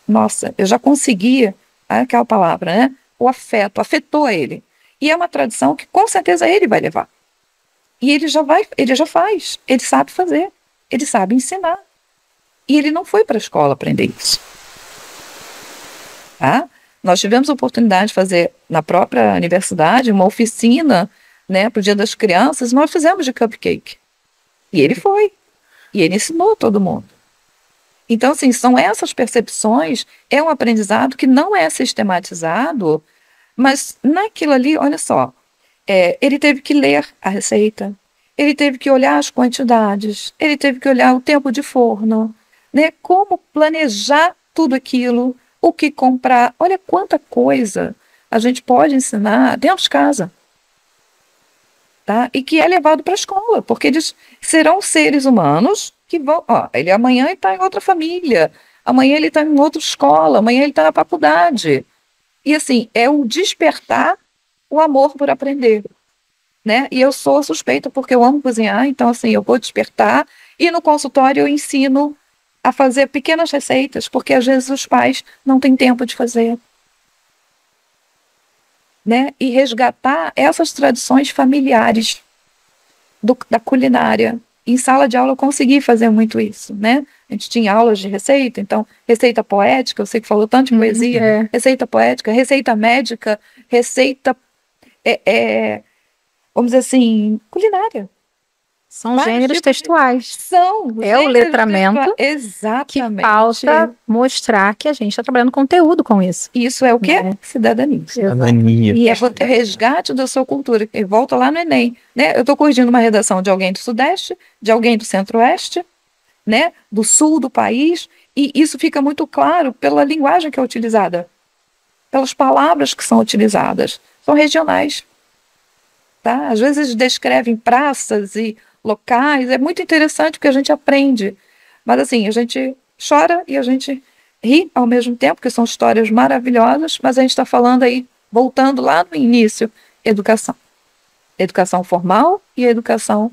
nossa, eu já conseguia, aquela palavra, né? O afeto, afetou ele. E é uma tradição que com certeza ele vai levar. E ele já faz, ele sabe fazer, ele sabe ensinar. E ele não foi para a escola aprender isso. Tá? Nós tivemos a oportunidade de fazer na própria universidade uma oficina, né, para o Dia das Crianças, nós fizemos de cupcake. E ele foi. E ele ensinou todo mundo. Então, assim, são essas percepções, é um aprendizado que não é sistematizado, mas naquilo ali, olha só, ele teve que ler a receita, ele teve que olhar as quantidades, ele teve que olhar o tempo de forno, né? Como planejar tudo aquilo, o que comprar. Olha quanta coisa a gente pode ensinar dentro de casa. Tá? E que é levado para a escola, porque eles serão seres humanos que vão. Ele amanhã está em outra família, amanhã ele está em outra escola, amanhã ele está na faculdade. E assim, é o despertar o amor por aprender. Né? E eu sou suspeita porque eu amo cozinhar, então assim, eu vou despertar e no consultório eu ensino a fazer pequenas receitas, porque às vezes os pais não têm tempo de fazer. Né? E resgatar essas tradições familiares da culinária. Em sala de aula eu consegui fazer muito isso, né? A gente tinha aulas de receita, então receita poética, eu sei que falou tanto de poesia, receita poética, receita médica, receita, vamos dizer assim, culinária. São gêneros textuais. É o letramento exatamente, que falta mostrar que a gente está trabalhando conteúdo com isso. Isso é o quê? Cidadania. Cidadania. E é o resgate da sua cultura. E volta lá no Enem. Né? Eu estou corrigindo uma redação de alguém do Sudeste, de alguém do Centro-Oeste, né? Do Sul do país, e isso fica muito claro pela linguagem que é utilizada, pelas palavras que são utilizadas. São regionais. Tá? Às vezes descrevem praças e locais, é muito interessante porque a gente aprende, mas assim, a gente chora e a gente ri ao mesmo tempo, porque são histórias maravilhosas, mas a gente está falando aí, voltando lá no início, educação formal e educação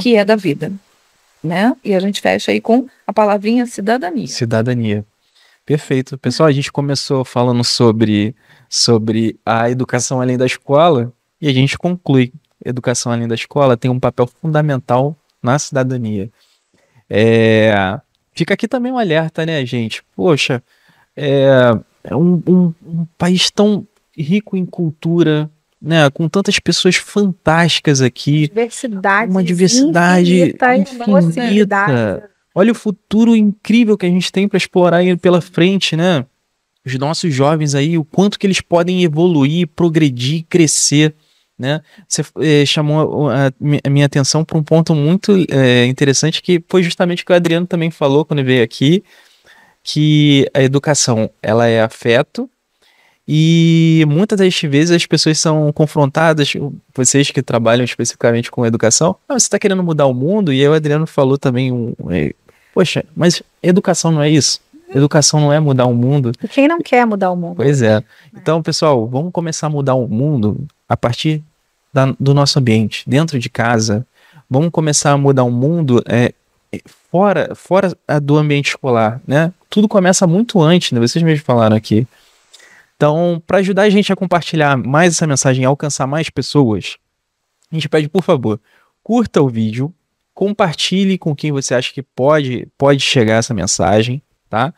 que é da vida, né? E a gente fecha aí com a palavrinha cidadania. Cidadania. Perfeito. Pessoal, a gente começou falando sobre a educação além da escola e a gente conclui. Educação além da escola tem um papel fundamental na cidadania. Fica aqui também um alerta, né, gente? Poxa, é um país tão rico em cultura, né, com tantas pessoas fantásticas aqui. Uma diversidade infinita. Olha o futuro incrível que a gente tem para explorar aí pela frente, né? Os nossos jovens aí, o quanto que eles podem evoluir, progredir, crescer. Né? Você chamou a minha atenção para um ponto muito interessante, que foi justamente o que o Adriano também falou quando veio aqui, que a educação ela é afeto e muitas das vezes as pessoas são confrontadas, vocês que trabalham especificamente com educação, você está querendo mudar o mundo, e aí o Adriano falou também, poxa, mas educação não é isso? Educação não é mudar o mundo. E quem não quer mudar o mundo? Pois é. Então, pessoal, vamos começar a mudar o mundo a partir do nosso ambiente, dentro de casa. Vamos começar a mudar o mundo fora do ambiente escolar, né? Tudo começa muito antes, né? Vocês mesmos falaram aqui. Então, para ajudar a gente a compartilhar mais essa mensagem, a alcançar mais pessoas, a gente pede, por favor, curta o vídeo, compartilhe com quem você acha que pode chegar essa mensagem, tá?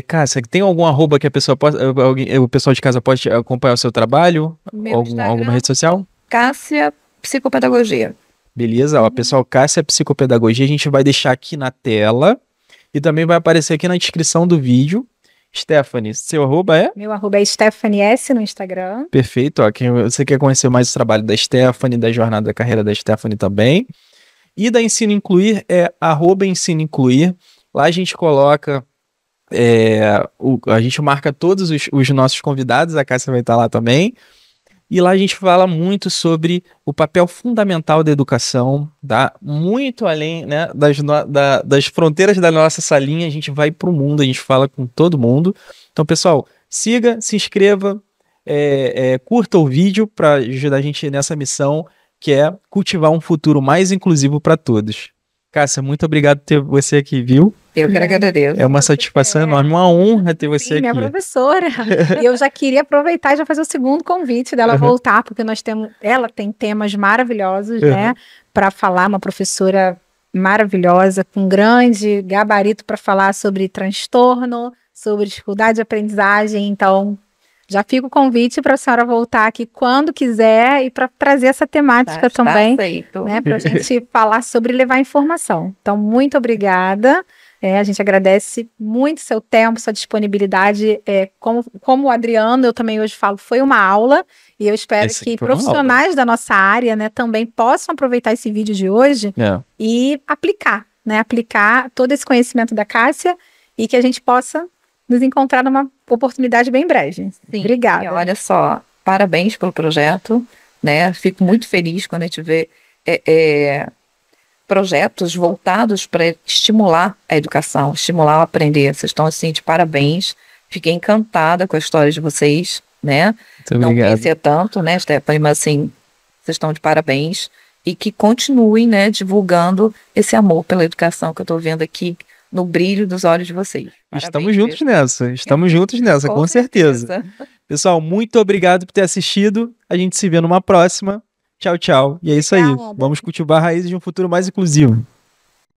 Cássia, tem algum arroba que a pessoa o pessoal de casa pode acompanhar o seu trabalho? Alguma rede social? Cássia Psicopedagogia. Beleza, ó, pessoal, Cássia Psicopedagogia, a gente vai deixar aqui na tela e também vai aparecer aqui na descrição do vídeo. Stephanie, seu arroba é? Meu arroba é Stephanie S no Instagram. Perfeito, ó, quem você quer conhecer mais o trabalho da Stephanie, da jornada da carreira da Stephanie também. E da Ensino Incluir é @Ensino Incluir. Lá a gente coloca, a gente marca todos os nossos convidados, a Cássia vai estar lá também. E lá a gente fala muito sobre o papel fundamental da educação, tá? Muito além, né, das fronteiras da nossa salinha, a gente vai para o mundo, a gente fala com todo mundo. Então, pessoal, siga, se inscreva, curta o vídeo para ajudar a gente nessa missão, que é cultivar um futuro mais inclusivo para todos. Cássia, muito obrigado por ter você aqui, viu? Eu que agradeço. É uma satisfação enorme, uma honra ter você aqui. Minha professora. E eu já queria aproveitar e já fazer o segundo convite dela voltar, porque ela tem temas maravilhosos, né, para falar, uma professora maravilhosa, com grande gabarito para falar sobre transtorno, sobre dificuldade de aprendizagem. Então, já fica o convite para a senhora voltar aqui quando quiser e para trazer essa temática também, né, para a gente falar sobre levar informação. Então, muito obrigada. A gente agradece muito seu tempo, sua disponibilidade. Como o Adriano, eu também hoje falo, foi uma aula. E eu espero que profissionais da nossa área, né, também possam aproveitar esse vídeo de hoje e aplicar, né, aplicar todo esse conhecimento da Cássia e que a gente possa nos encontrar numa oportunidade bem breve. Sim. Obrigada. E olha só, parabéns pelo projeto, né? Fico muito feliz quando a gente vê projetos voltados para estimular a educação, estimular o aprender. Vocês estão assim de parabéns. Fiquei encantada com a história de vocês, né? Muito não obrigado. Conhecia tanto, né, Stephanie, mas assim, vocês estão de parabéns e que continuem, né, divulgando esse amor pela educação que eu estou vendo aqui no brilho dos olhos de vocês. Estamos juntos nessa, com certeza. Pessoal, muito obrigado por ter assistido. A gente se vê numa próxima. Tchau, tchau. E é isso aí. Vamos cultivar raízes de um futuro mais inclusivo.